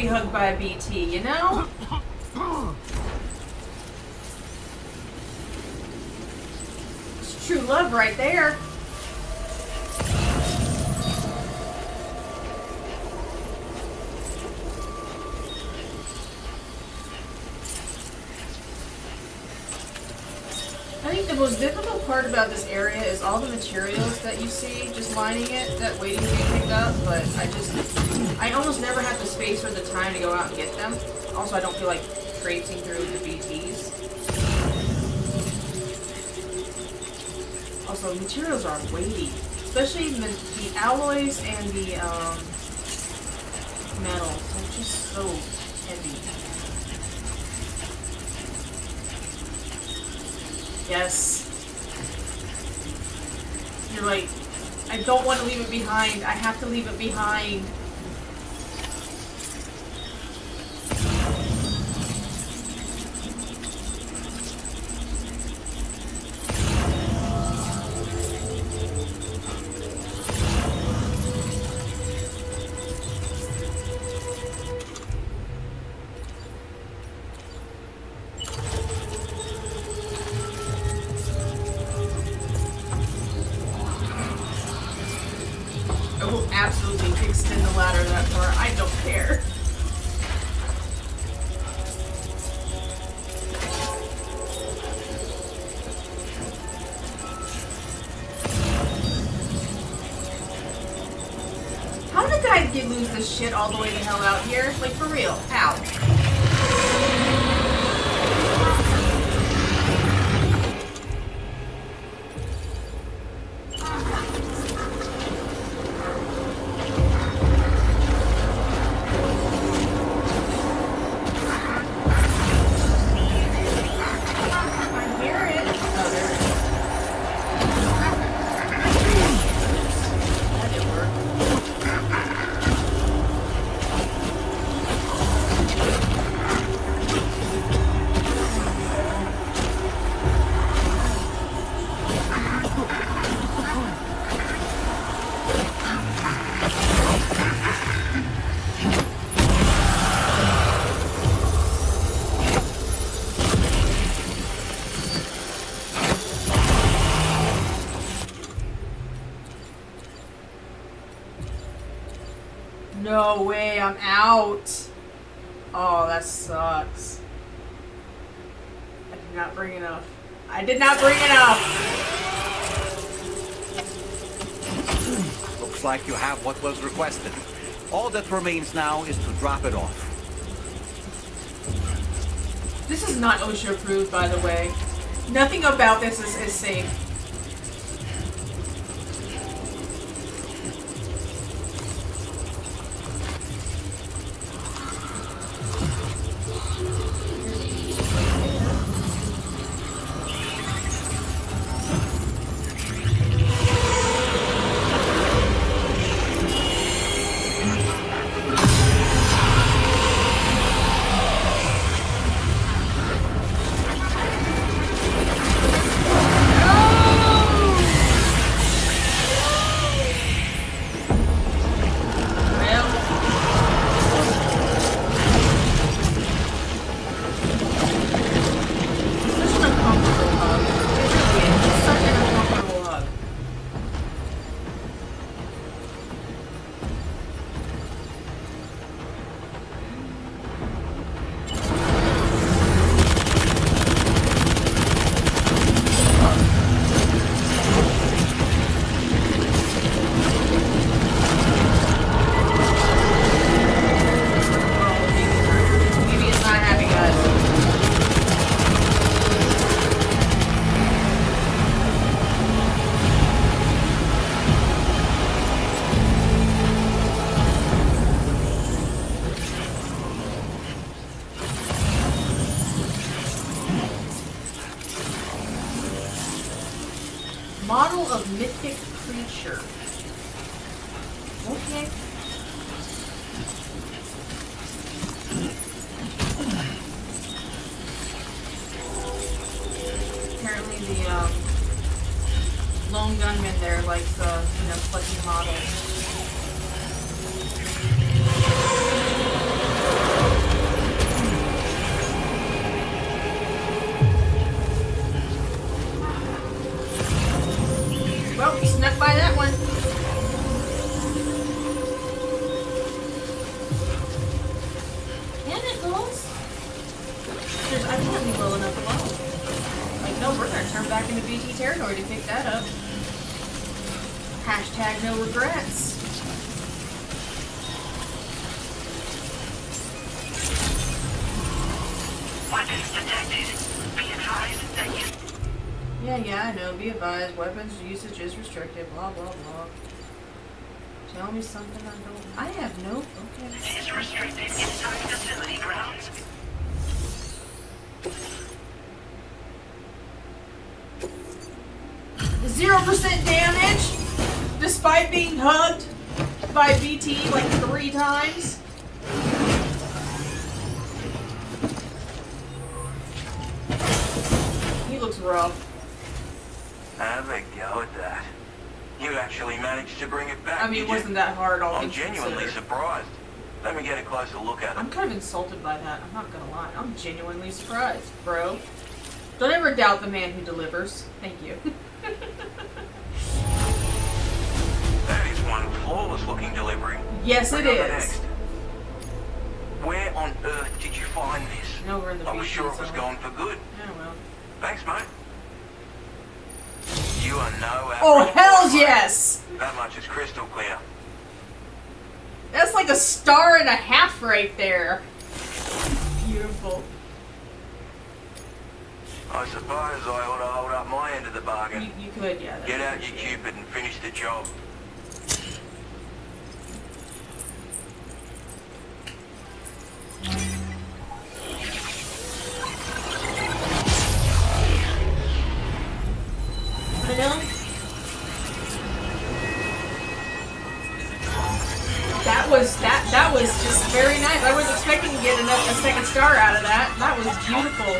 hugged by a BT, you know? It's true love right there. I think the most difficult part about this area is all the materials that you see just lining it, that waiting to be picked up, but I almost never have the space or the time to go out and get them. Also, I don't feel like traipsing through the BTs. Also, materials are weighty, especially the alloys and the metals. They're just so heavy. Yes. You're right. I don't want to leave it behind. I have to leave it behind. Absolutely extend the ladder that far. I don't care. How did the guy lose this shit all the way the hell out here? Like, for real. How? No way, I'm out. Oh, that sucks. I did not bring enough. I did not bring enough. Looks like you have what was requested. All that remains now is to drop it off. This is not OSHA approved, by the way. Nothing about this is safe. Model of mythic creature. Okay. Apparently the lone gunman there likes collecting models. BT territory to pick that up. Hashtag no regrets. Weapons detected. Be advised that you... Yeah, I know. Be advised, weapons usage is restricted. Blah, blah, blah. Tell me something I don't... I have no... Okay. It is restricted inside facility grounds. 0% damage, despite being hugged by BT like 3 times. He looks rough. Have a go at that. You actually managed to bring it back. I mean, it did you? wasn't that hard, all I'm things genuinely considered. surprised. Let me get a closer look at it. I'm kind of insulted by that. I'm not gonna lie. I'm genuinely surprised, bro. Don't ever doubt the man who delivers. Thank you. That is one flawless looking delivery. Yes, it Bring on the is. next. Where on earth did you find this? Over in the I was BT sure it was zone. gone for good. Oh, well. Thanks, mate. You are no Oh, average hell boss, mate. yes! That much is crystal clear. That's like a star and a half right there. Beautiful. I suppose I ought to hold up my end of the bargain. You could, yeah. Get out your Cupid and finish the job. I know. That was just very nice. I was expecting to get a second star out of that. That was beautiful.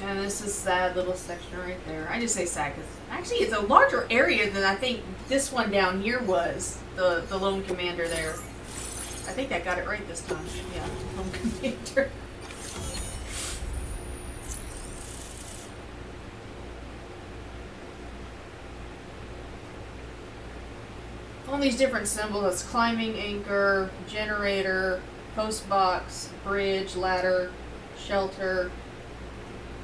And this is sad little section right there. I just say sad because actually it's a larger area than I think this one down here was. The lone commander there. I think I got it right this time. Yeah, lone commander. All these different symbols. It's climbing anchor, generator, post box, bridge, ladder, shelter.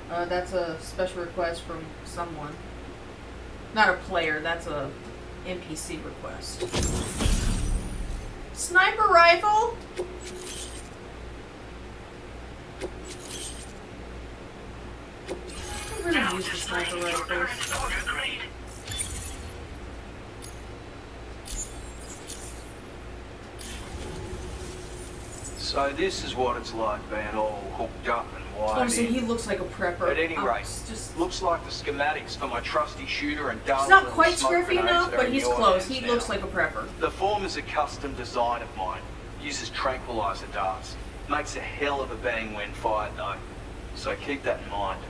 That's a special request from someone. Not a player, that's a NPC request. Sniper rifle? I really Now use the displaying sniper your current rifles. order grade. So this is what it's like being all hooked up and wired Honestly, in. he looks like a prepper. At any I'm rate, just looks like the schematics for my trusty shooter and dark he's not little quite smoke scruffy grenades enough, are but in he's your close. hands He now. looks like a prepper. The form is a custom design of mine. Uses tranquilizer darts. Makes a hell of a bang when fired though. So keep that in mind.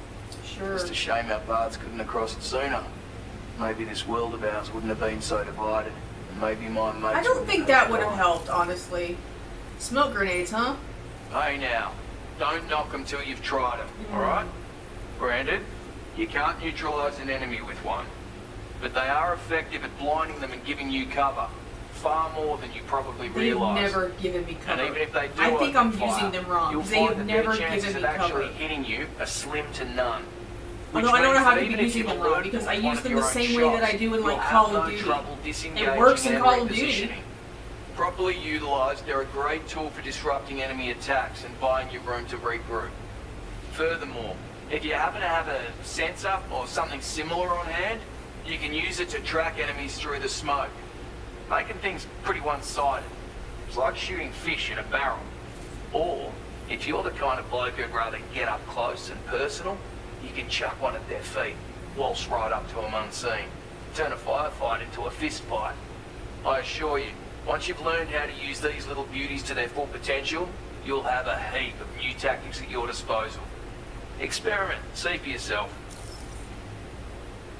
Sure. Just a shame our paths couldn't have crossed sooner. Maybe this world of ours wouldn't have been so divided. And maybe my mates I don't wouldn't think have that would have died. helped, honestly. Smoke grenades, huh? Hey now, don't knock them till you've tried them, alright? Granted, you can't neutralize an enemy with one. But they are effective at blinding them and giving you cover. Far more than you probably They've realise. never given me cover. And even if they do I think I'm open fire, using them wrong. you'll They find have that never their chances given me of actually cover. hitting you are slim to none. Which Although I don't know means how that to be even if using you them alert wrong because I them with one use of them your the own same way that I shots, do in like you'll have Call of no Duty. trouble disengaging works in and Call of Duty. repositioning. Properly utilised, they're a great tool for disrupting enemy attacks and buying you room to regroup. Furthermore, if you happen to have a sensor or something similar on hand, you can use it to track enemies through the smoke, making things pretty one-sided. It's like shooting fish in a barrel. Or, if you're the kind of bloke who'd rather get up close and personal, you can chuck one at their feet, waltz right up to them unseen, turn a firefight into a fist fight. I assure you, once you've learned how to use these little beauties to their full potential, you'll have a heap of new tactics at your disposal. Experiment, see for yourself.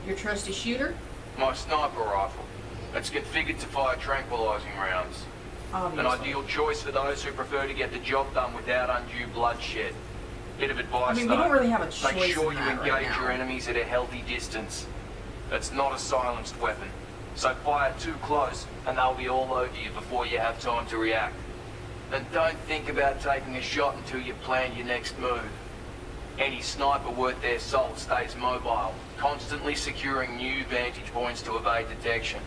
Your trusty shooter? My sniper rifle. It's configured to fire tranquilizing rounds. An Obviously. ideal choice for those who prefer to get the job done without undue bloodshed. Bit of advice I mean, we though. don't really have a choice Make sure in you that engage right now. your enemies at a healthy distance. It's not a silenced weapon. So fire too close and they'll be all over you before you have time to react. And don't think about taking a shot until you plan your next move. Any sniper worth their salt stays mobile, constantly securing new vantage points to evade detection.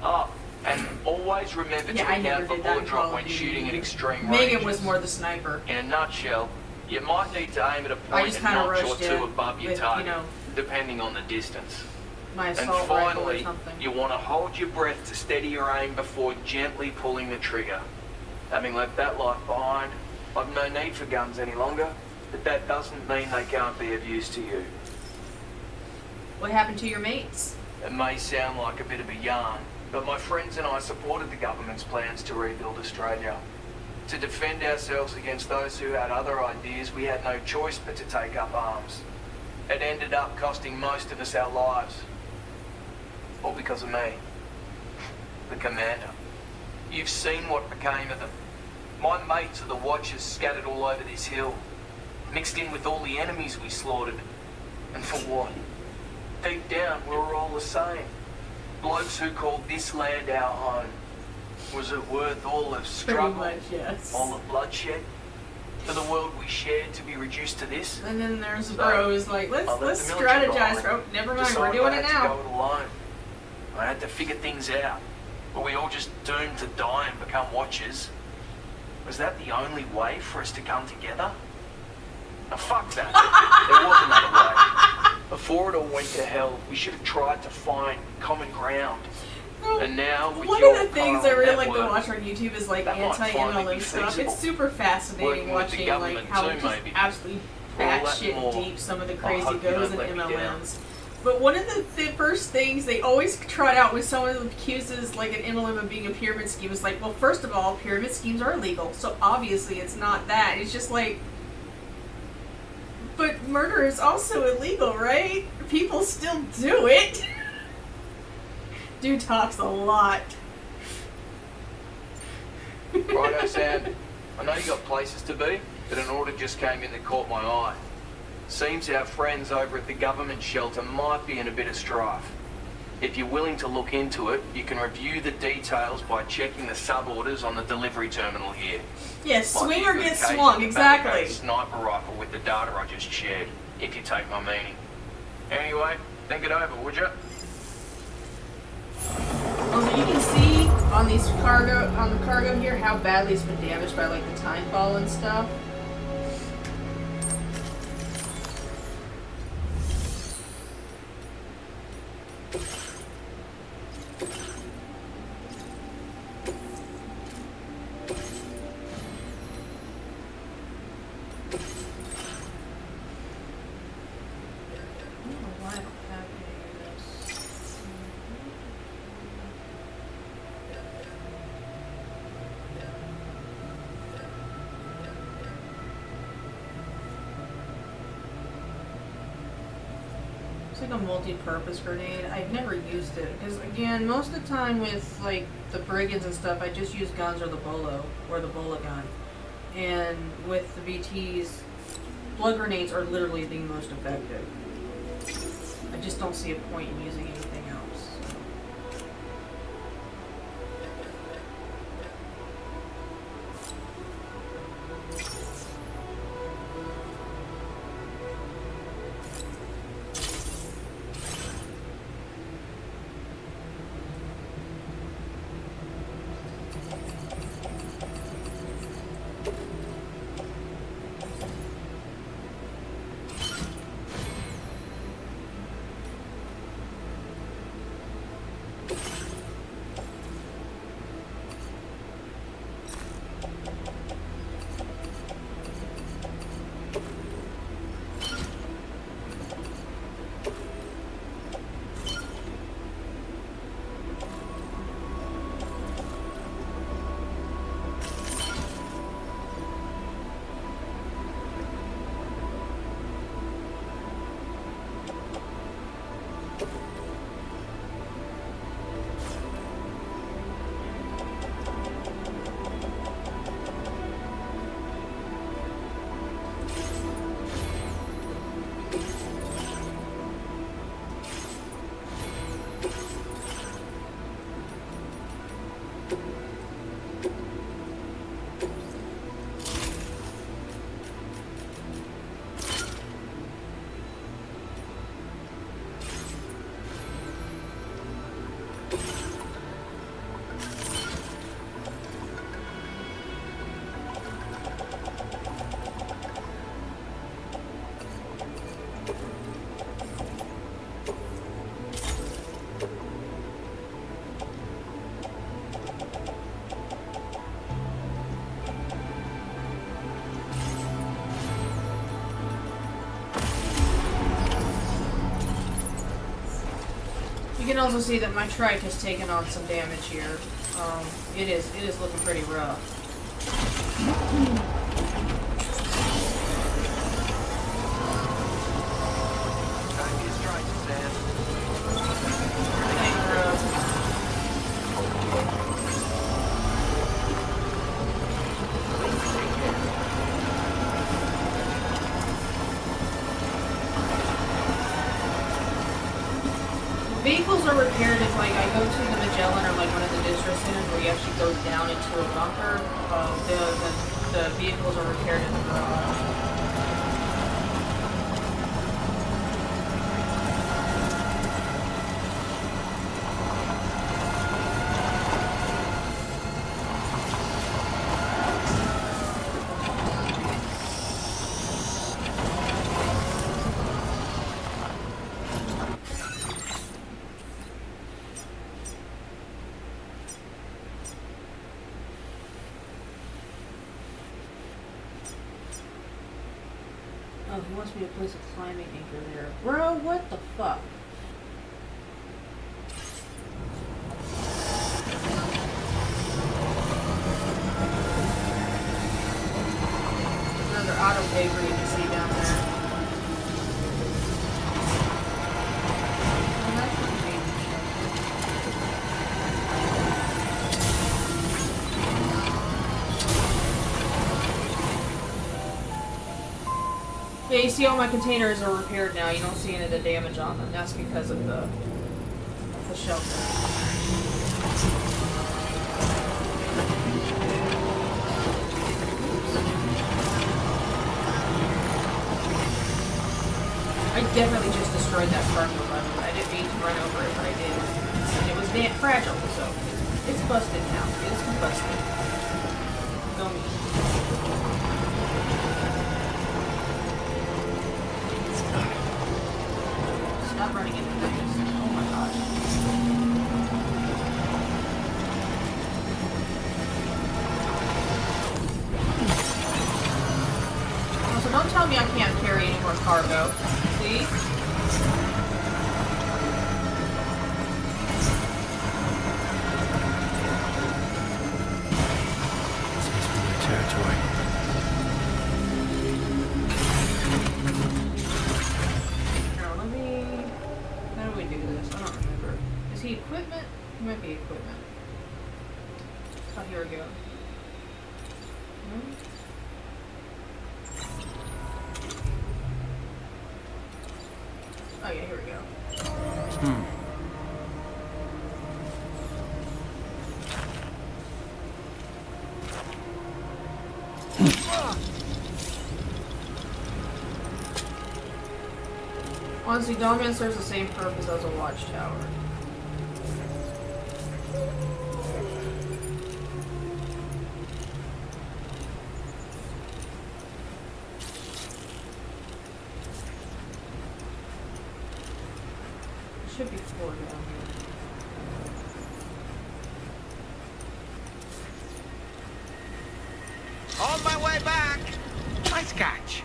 Oh, and always remember to I never account for did that bullet in drop Call of when Duty shooting at either. extreme Megan ranges. was more the sniper. In a nutshell, you might need to aim at a I point just a kind of notch or rushed two it above your with, target, you know, depending on the distance. my And assault rifle or finally, something. you want to hold your breath to steady your aim before gently pulling the trigger. Having left that life behind, I've no need for guns any longer, but that doesn't mean they can't be of use to you. What happened to your mates? It may sound like a bit of a yarn, but my friends and I supported the government's plans to rebuild Australia. To defend ourselves against those who had other ideas, we had no choice but to take up arms. It ended up costing most of us our lives. All because of me. The commander. You've seen what became of them. My mates are the watchers scattered all over this hill, mixed in with all the enemies we slaughtered. And for what? Deep down, we were all the same. Blokes who called this land our home. Was it worth all the struggle, Pretty much, yes. all the bloodshed, for the world we shared to be reduced to this? And then there's So, bros like, let's I let the military strategize. guy Oh, never mind, decide we're doing I it had to now. go it alone. I had to figure things out. Were we all just doomed to die and become watchers? Was that the only way for us to come together? Now fuck that. There was another way. Before it all went to hell, we should have tried to find common ground. And now with One your of the things I chiral really like to network, watch on YouTube is like that might finally anti-MLM be stuff. feasible. It's super fascinating Working with the watching like government how too, just maybe. absolutely All that batshit more. deep some of the I crazy hope you goes don't in let me down. MLMs. But one of the first things they always trot out when someone accuses like an MLM of being a pyramid scheme is like, well, first of all, pyramid schemes are illegal, so obviously it's not that. It's just like, but murder is also illegal, right? People still do it. Dude talks a lot. Righto, Sam. I know you got places to be, but an order just came in that caught my eye. Seems our friends over at the government shelter might be in a bit of strife. If you're willing to look into it, you can review the details by checking the sub-orders on the delivery terminal here. Yes, Might be swing a or good get occasion swung, to exactly. fabricate a sniper rifle with the data I just shared, if you take my meaning. Anyway, think it over, would you? Also, you can see on the cargo here how badly it's been damaged by like the time fall and stuff. I don't know why I don't have any of this. It's like a multi-purpose grenade. I've never used it because, again, most of the time with like the brigands and stuff, I just use guns or the bola gun. And with the BTs, blood grenades are literally the most effective. I just don't see a point in using anything else. You can also see that my trike has taken on some damage here. It is looking pretty rough. Time to strike, Sam. Everything's rough. Vehicles are repaired if, like, I go to the Magellan or, like, one of the district centers where you actually go down into a bunker. The vehicles are repaired in the garage. Oh, he wants me to place a climbing anchor there. Bro, what the fuck? Another auto paper you can see down there. Oh, that's not Yeah, you see all my containers are repaired now. You don't see any of the damage on them. That's because of the shelter. I definitely just destroyed that cargo lever. I didn't mean to run over it, but I did. And it was damn fragile, so it's busted now. It's busted. Go me. Stop running into things. Oh my gosh. Also, don't tell me I can't carry any more cargo. See? This must be my territory. How do we do this? I don't remember. Is he equipment? He might be equipment. Oh, here we go. Oh yeah, here we go. Honestly, Dominant serves the same purpose as a watchtower. There should be 4 down here. On my way back! Nice catch.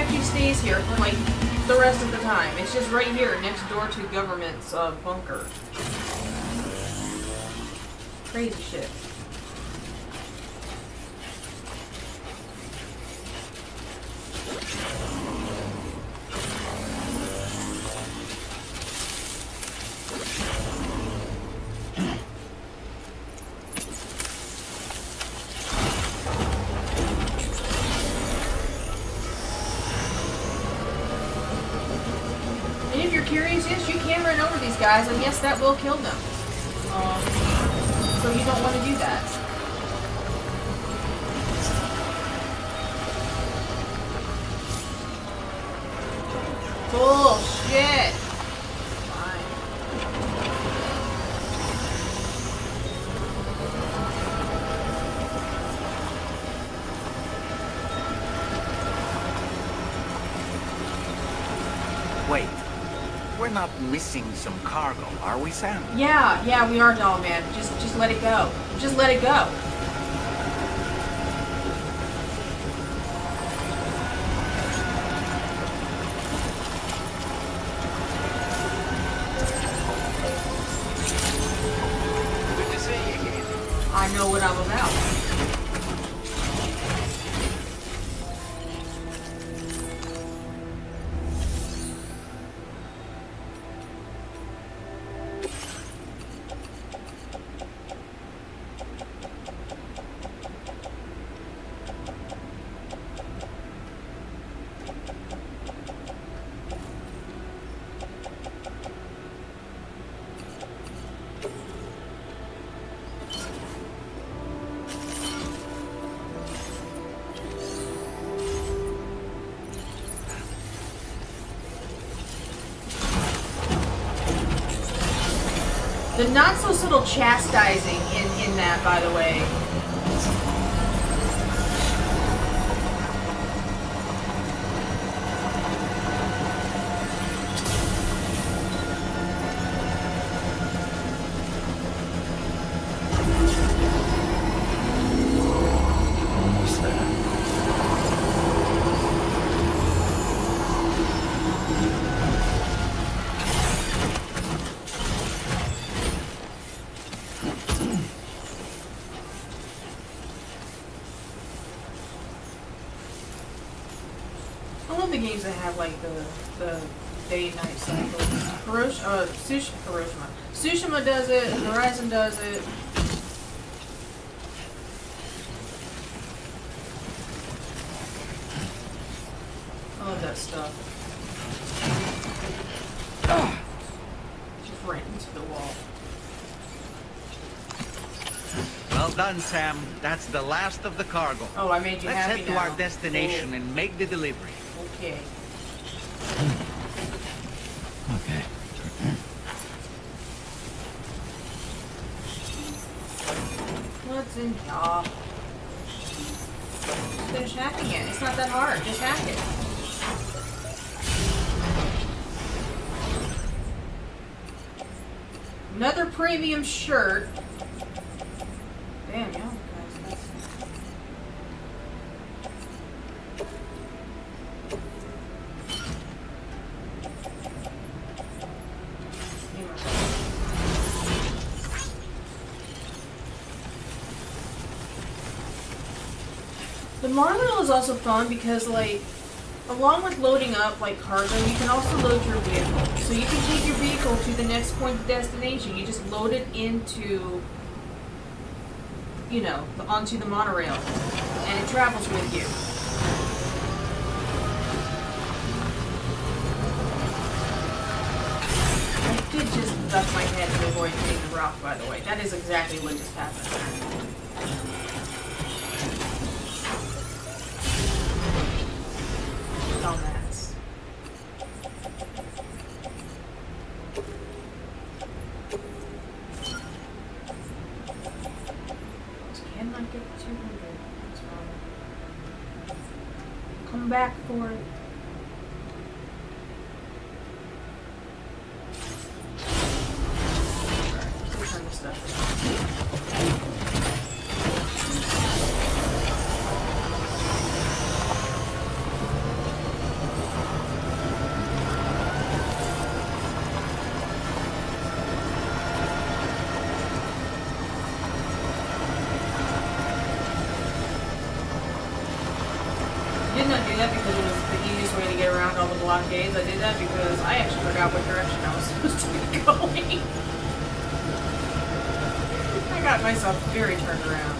actually stays here for like the rest of the time. It's just right here, next door to government's bunker. Crazy shit. And if you're curious, yes, you can run over these guys, and yes, that will kill them. So you don't want to do that. Bullshit. Fine. Wait. We're not missing some cargo, are we, Sam? Yeah, we are, doll man. Just let it go. Just let it go. Good to see you again. I know what I'm about. The not so subtle chastising in that, by the way. Almost there. I love the games that have like the day and night cycle. Tsushima does it. Horizon does it. I love that stuff. Just right into the wall. Well done, Sam. That's the last of the cargo. Oh, I made you Let's happy head to now. our destination and make the delivery. Okay. Okay. What's in here? Finish hacking it. It's not that hard. Just hack it. Another premium shirt. Damn, y'all guys, that's... The Marminal is also fun because, like, along with loading up, like, cargo, you can also load your vehicle. So you can take your vehicle to the next point of destination. You just load it into, you know, onto the monorail. And it travels with you. I did just duck my head to avoid hitting the rock, by the way. That is exactly what just happened. Dumbass. Cannot get the 200. What's wrong? Come back for it. Still turn this stuff. did not do that because it was the easiest way to get around all the blockades. I did that because I actually forgot what direction I was supposed to be going. I got myself very turned around.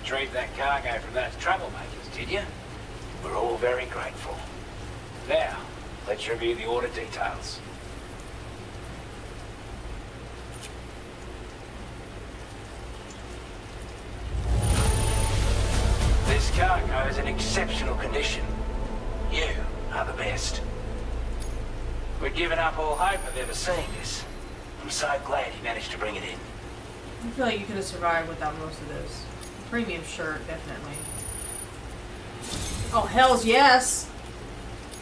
Retrieved that cargo from those troublemakers, did you? We're all very grateful. Now, let's review the order details. This cargo is in exceptional condition. You are the best. We'd given up all hope of ever seeing this. I'm so glad you managed to bring it in. I feel like you could have survived without most of this. Premium shirt, definitely. Oh, hells yes!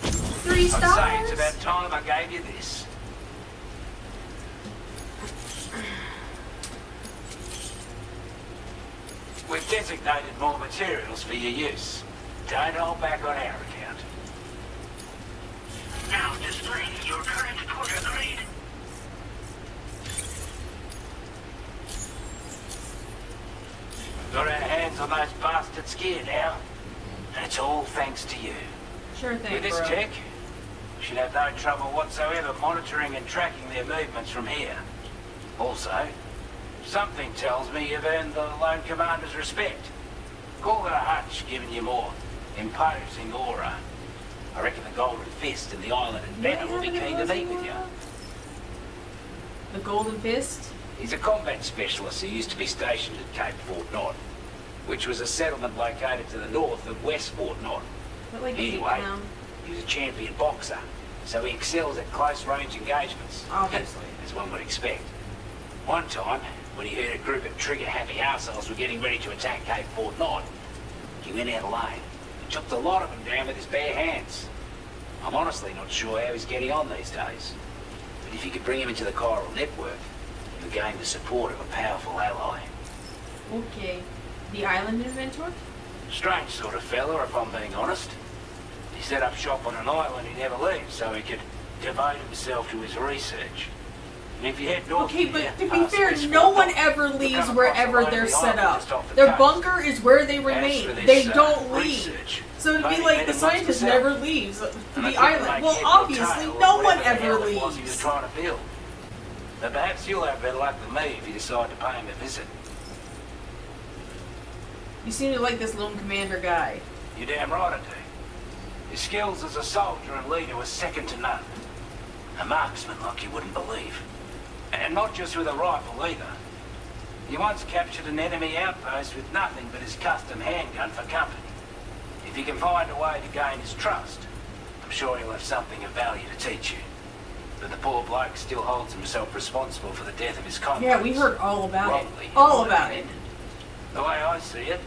3 stars? I'd say it's about time I gave you this. We've designated more materials for your use. Don't hold back on our account. Now displaying your current porter grade. Got our hands on those bastards' gear now. And it's all thanks to you. Sure thing, With this bro. tech, we should have no trouble whatsoever monitoring and tracking their movements from here. Also, something tells me you've earned the Lone Commander's respect. Call it a hunch, giving you more imposing aura. I reckon the Golden Fist and the island and Banner will be keen to meet with you. The Golden Fist? He's a combat specialist who used to be stationed at Cape Fort Knot, which was a settlement located to the north of West Fort Knot. But like Anyway, he was a champion boxer, so he excels at close-range engagements. Obviously. As one would expect. One time, when he heard a group of trigger-happy arseholes were getting ready to attack Cape Fort Knot, he went out alone and chopped a lot of them down with his bare hands. I'm honestly not sure how he's getting on these days. But if you could bring him into the chiral network, you'll gain the support of a powerful ally. Okay. The island inventor? Strange sort of fella, if I'm being honest. He set up shop on an island he never leaves so he could devote himself to his research. And if you head north Okay, from but here, to be past fair, West no Fort one Knot, ever you'll leaves come across wherever a they're lonely set island up. just off the Their coast. bunker is where they As remain. for this, They don't leave. research, So it'd be Buddy like met the him scientist himself. never leaves And I the couldn't island. make Well, head nor obviously, tail of no one whatever the ever hell it was he was leaves. trying to build. But perhaps you'll have better luck than me if you decide to pay him a visit. You seem to like this lone commander guy. You're damn right I do. His skills as a soldier and leader were second to none. A marksman like you wouldn't believe. And not just with a rifle either. He once captured an enemy outpost with nothing but his custom handgun for company. If you can find a way to gain his trust, I'm sure he'll have something of value to teach you. But the poor bloke still holds himself responsible for the death of his comrades. Yeah, we heard all about Wrongly, it. All in my about it. opinion. The way I see it,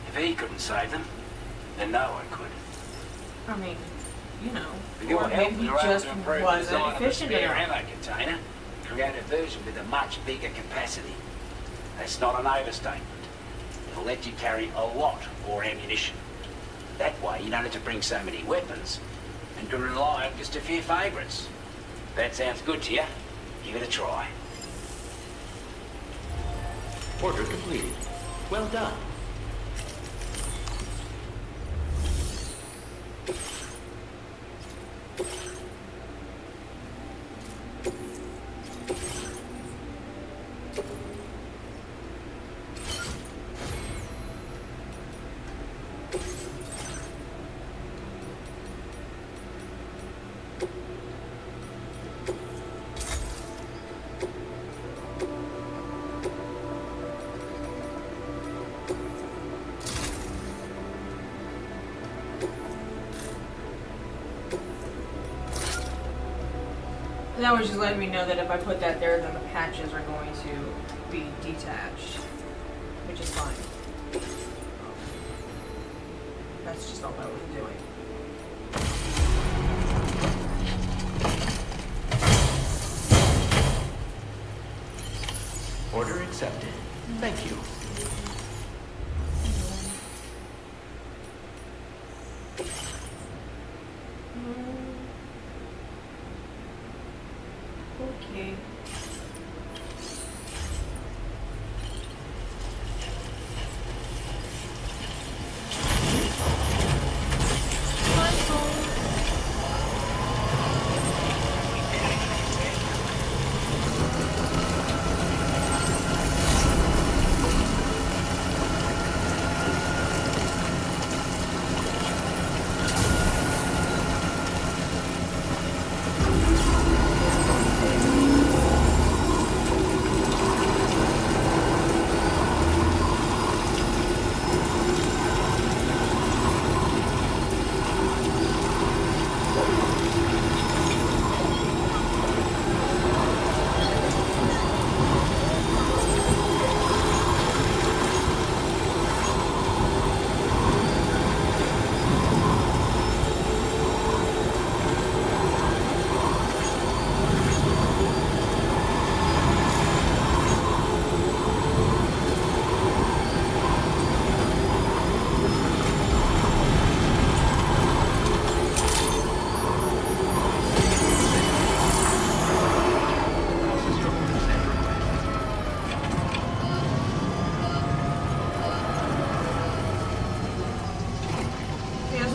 if he couldn't save them, then no one could. I mean, you know. With your Or help, maybe we he were able just to improve the wasn't design of a efficient spare enough. ammo container, create a version with a much bigger capacity. That's not an overstatement. It'll let you carry a lot more ammunition. That way, you don't have to bring so many weapons and can rely on just a few favourites. That sounds good to you? Give it a try. Order completed. Well done. That was just letting me know that if I put that there, then the patches are going to be detached, which is fine. That's just all that was doing. Order accepted. Thank you. Okay.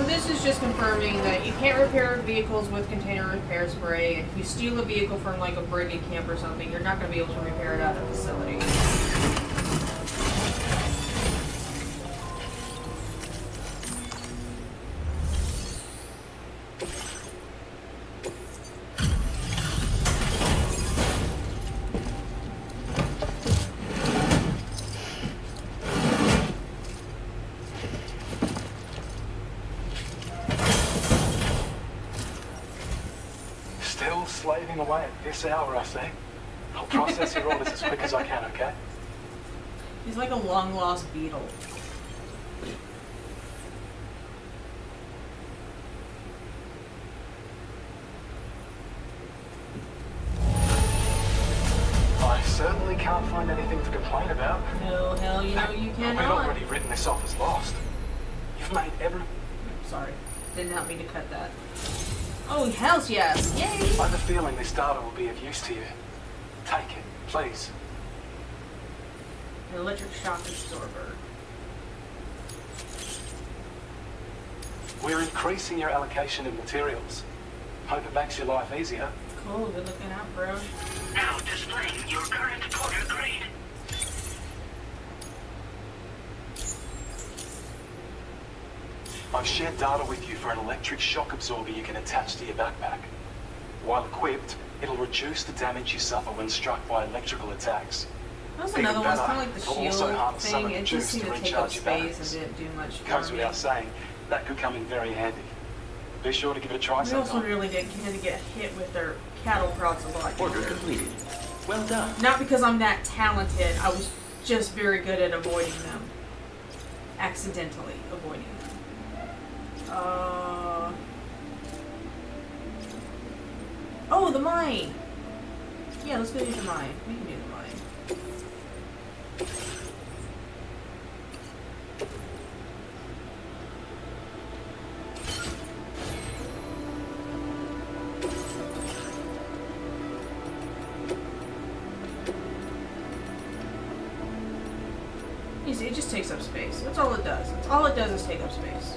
This is just confirming that you can't repair vehicles with container repair spray. If you steal a vehicle from like a brigade camp or something, you're not going to be able to repair it at a facility. Still slaving away at this hour, I say. I'll process your orders as quick as I can, okay? He's like a long-lost beetle. I certainly can't find anything to complain about. No, hell, you know you We've cannot. already written this off as lost. You've made every... Sorry, didn't help me to cut that. Oh, hells yes! Yay! I have a feeling this data will be of use to you. Take it, please. An electric shock absorber. We're increasing your allocation of materials. Hope it makes your life easier. Cool, good looking out, bro. Now displaying your current order grade. I've shared data with you for an electric shock absorber you can attach to your backpack. While equipped, it'll reduce the damage you suffer when struck by electrical attacks. That's Even another one, it's better, kind of like the it'll shield also harness some thing. of the It just juice seemed to to take up recharge your space batteries. and didn't do much for Goes me. without saying, that could come in very handy. Be sure to give it a try We also sometime. really did tend to get hit with their cattle prods a lot. Order completed. Well done. Not because I'm that talented, I was just very good at avoiding them. Accidentally avoiding them. Oh, the mine! Yeah, let's go do the mine. We can do the mine. You see, it just takes up space. That's all it does. That's all it does is take up space.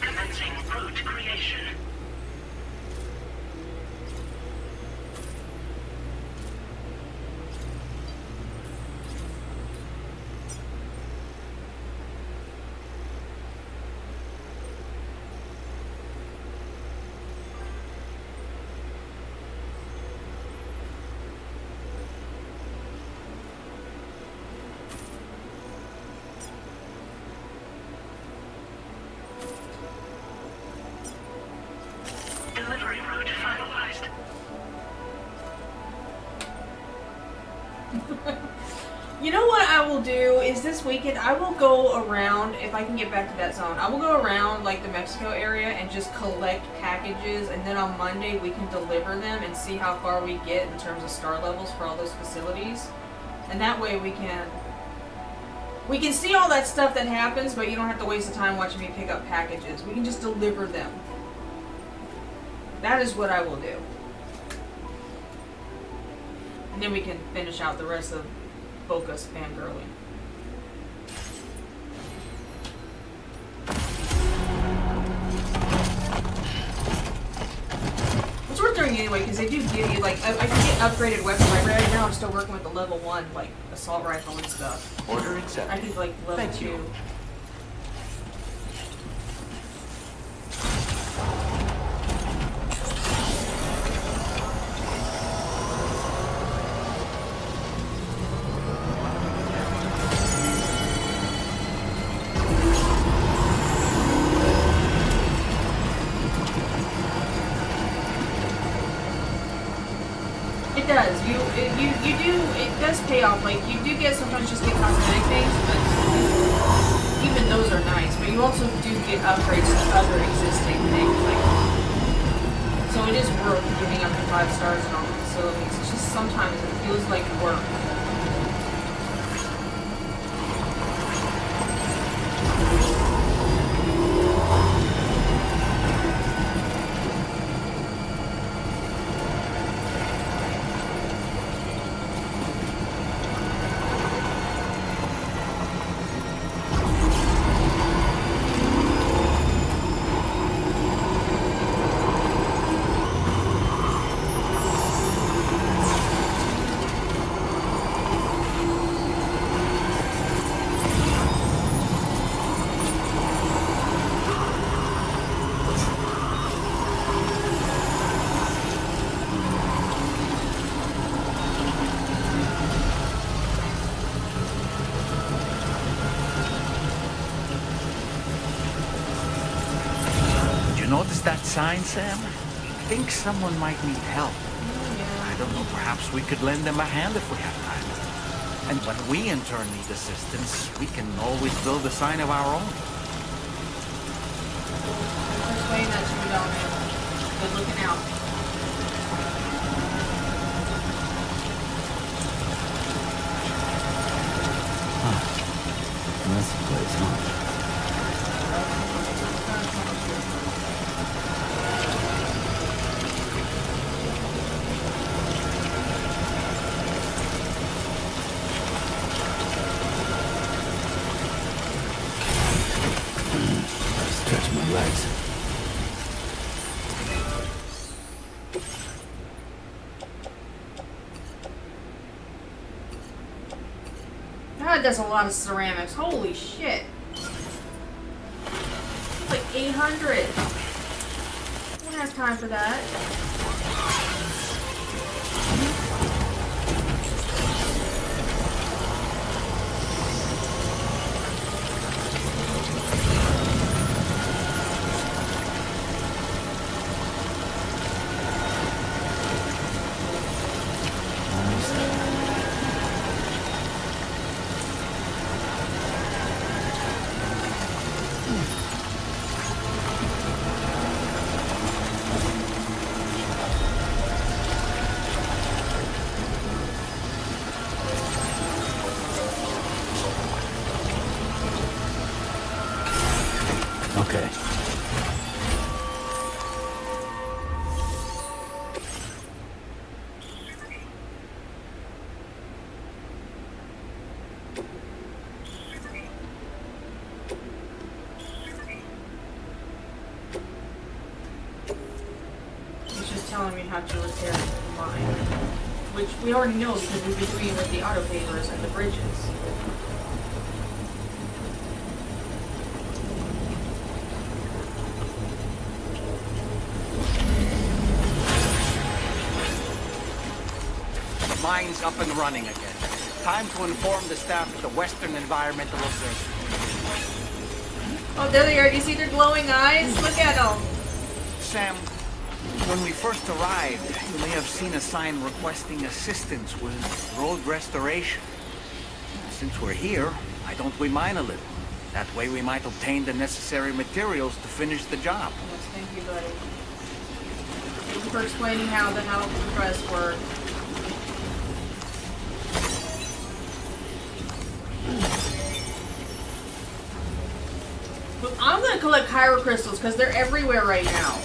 Commencing route You know what I will do is this weekend I will go around, if I can get back to that zone, I will go around like the Mexico area and just collect packages, and then on Monday we can deliver them and see how far we get in terms of star levels for all those facilities. And that way we can see all that stuff that happens, but you don't have to waste the time watching me pick up packages. We can just deliver them. That is what I will do. And then we can finish out the rest of Boca's fangirling. It's worth doing anyway, because they do give you, like, I can get upgraded weapons. Like, right now I'm still working with the level 1, like, assault rifle and stuff. Order accepted. I could, like, level Thank 2. you. It does. It does pay off. Like, you do get, sometimes just get cosmetic things, but even those are nice. But you also do get upgrades to other existing things. Like, so it is worth getting up to 5 stars in all the facilities. It's just sometimes it feels like work. Notice that sign, Sam? I think someone might need help. I don't know, perhaps we could lend them a hand if we have time. And when we in turn need assistance, we can always build a sign of our own. Explain that to me, Dominic. Good looking out. That's the place, huh? Stretch my legs. God, that's a lot of ceramics. Holy shit. Like 800. Who has time for that? Okay. He's just telling me how to repair the line. Which we already know because we've been doing it with the auto pavers and the bridges. The mine's up and running again. Time to inform the staff at the Western Environmental Observatory. Oh, there they are. Do you see their glowing eyes? Look at them. Sam, when we first arrived, you may have seen seen a sign requesting assistance with road restoration. Since we're here, why don't we mine a little? That way we might obtain the necessary materials to finish the job. Yes, thank you, buddy. Thank you for explaining how the press work. Well, I'm gonna collect Kyro crystals because they're everywhere right now.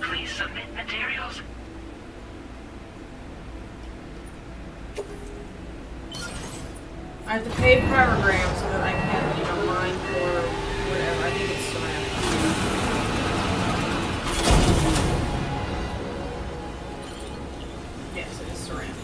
Please submit materials. I have to pay pyrograms so that I can, mine for whatever. I think it's ceramic. Yes, it is ceramics.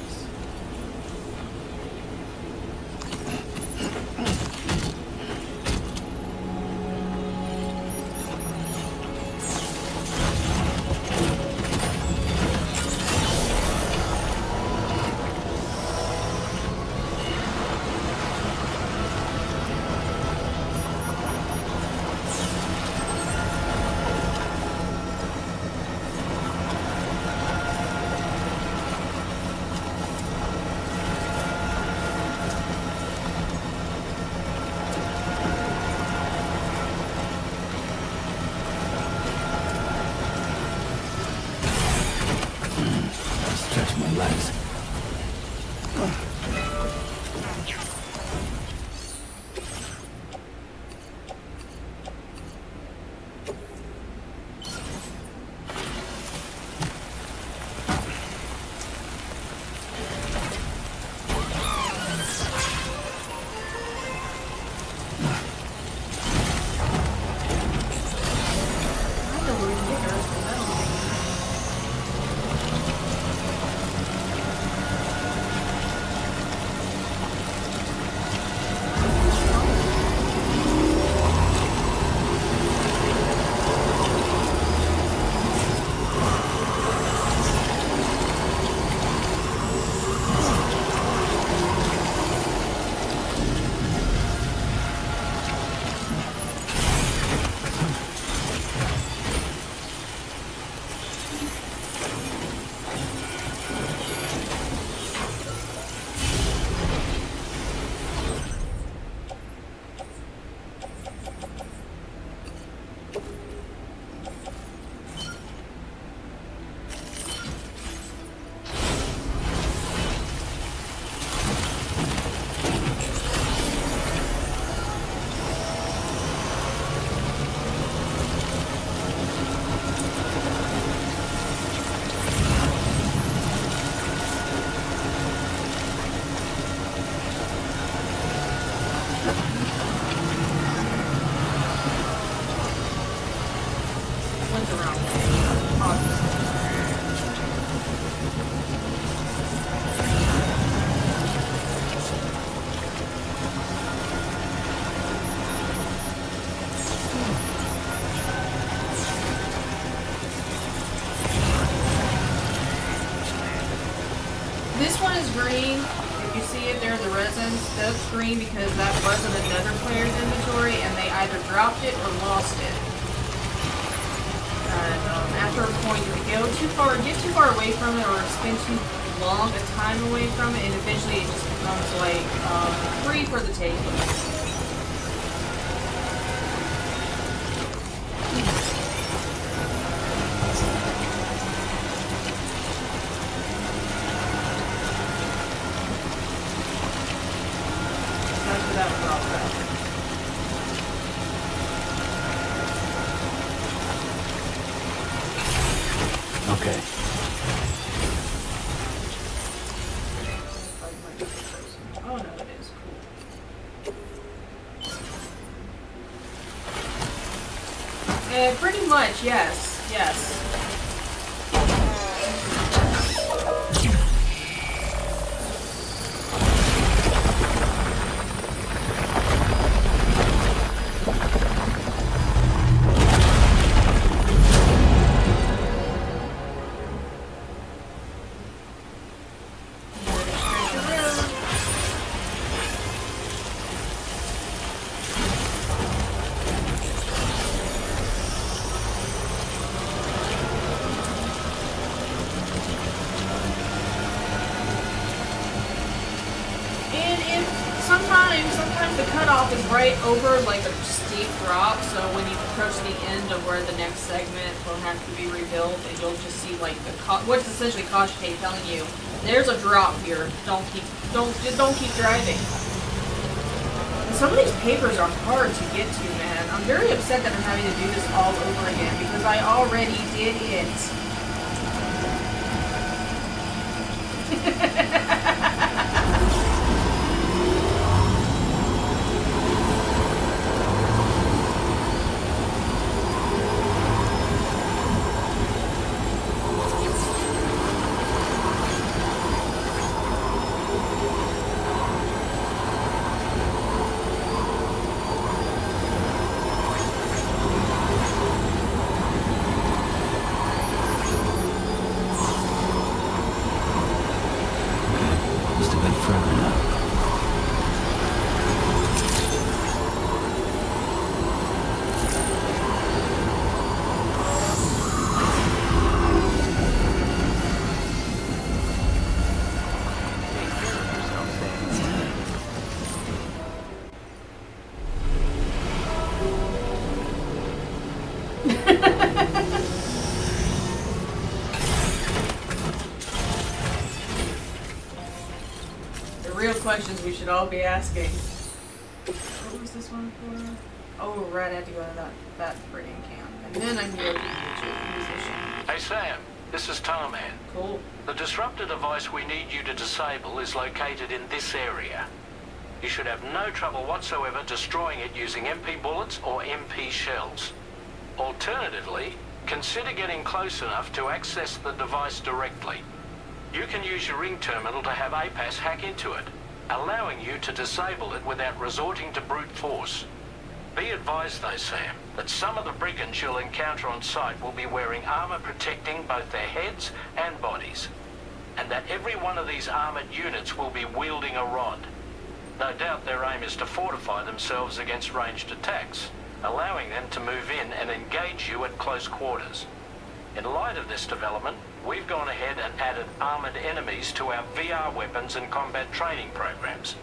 Stretch my legs. I don't know where we can get the rest of the metal. Went around. This one is green. If you see it there, the resins, that's green because that wasn't another player's inventory and they either dropped it or lost it. And after a point, if you get too far away from it or spend too long a time away from it, and eventually it just becomes like free for the taking. That's what that was all about. Okay. Oh no, it is cool. Pretty much, yes. Yes. the cutoff is right over like a steep drop, so when you approach the end of where the next segment will have to be rebuilt, and you'll just see like the what's essentially caution tape telling you there's a drop here. Don't keep driving. And some of these papers are hard to get to, man. I'm very upset that I'm having to do this all over again because I already did it. Must have been further enough. The real questions we should all be asking. What was this one for? Oh, right, I had to go to that friggin' camp. And then I can go to the musician. Hey Sam, this is Tarman. Cool. The disruptor device we need you to disable is located in this area. You should have no trouble whatsoever destroying it using MP bullets or MP shells. Alternatively, consider getting close enough to access the device directly. You can use your ring terminal to have APAS hack into it, allowing you to disable it without resorting to brute force. Be advised though, Sam, that some of the brigands you'll encounter on site will be wearing armor protecting both their heads and bodies, and that every one of these armored units will be wielding a rod. No doubt their aim is to fortify themselves against ranged attacks, allowing them to move in and engage you at close quarters. In light of this development, we've gone ahead and added armored enemies to our VR weapons and combat training programs.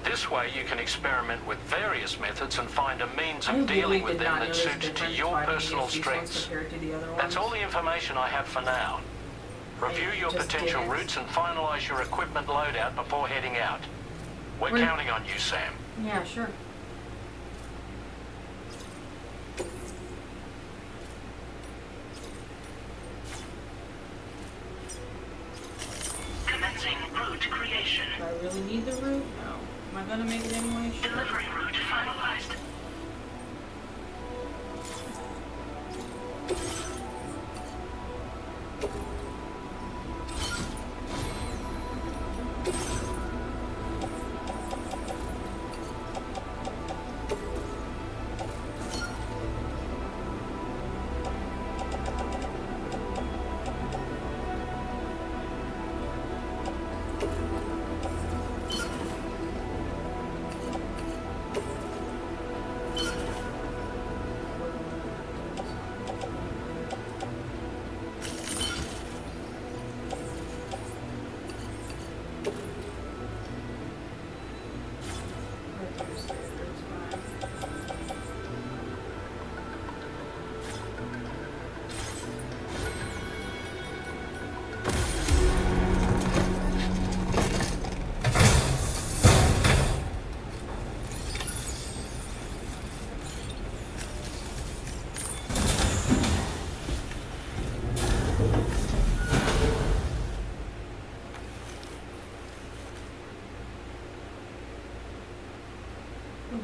This way you can experiment with various methods and find a means of dealing with them that suits to your personal strengths. That's all the information I have for now. Review your potential routes and finalize your equipment loadout before heading out. We're counting on you, Sam. Yeah, sure. Commencing route creation. Do I really need the route? No. Am I gonna make it anyway? Sure. Delivery route finalized.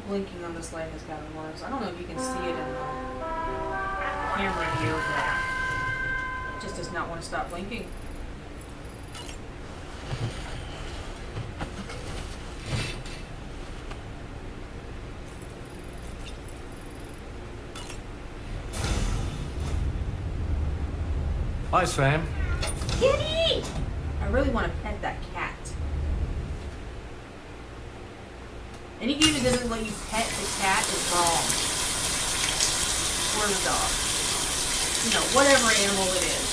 Blinking on this light has gotten worse. I don't know if you can see it in the camera view, but it just does not want to stop blinking. Hi, Sam. Kitty! I really want to pet that cat. Any game that doesn't let you pet the cat is wrong. Or the dog. You know, whatever animal it is.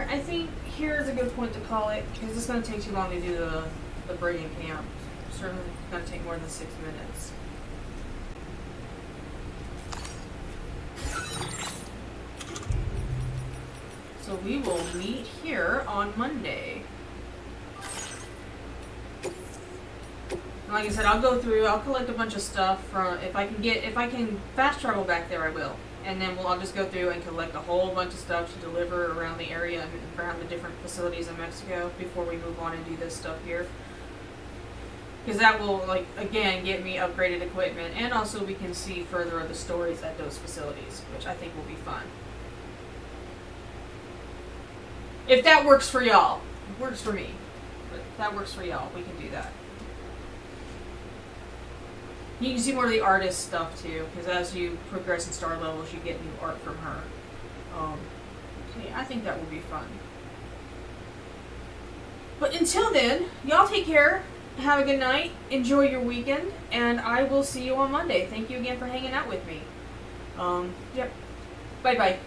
I think here's a good point to call it, because it's going to take too long to do the brigand camp. Certainly going to take more than 6 minutes. So we will meet here on Monday. Like I said, I'll go through, I'll collect a bunch of stuff from, if I can fast travel back there, I will. And then I'll just go through and collect a whole bunch of stuff to deliver around the area and around the different facilities in Mexico before we move on and do this stuff here. Because that will, like, again, get me upgraded equipment, and also we can see further of the stories at those facilities, which I think will be fun. If that works for y'all. It works for me. But if that works for y'all, we can do that. You can see more of the artist stuff too, because as you progress in star levels, you get new art from her. So yeah, I think that will be fun. But until then, y'all take care. Have a good night. Enjoy your weekend, and I will see you on Monday. Thank you again for hanging out with me. Yep. Bye bye.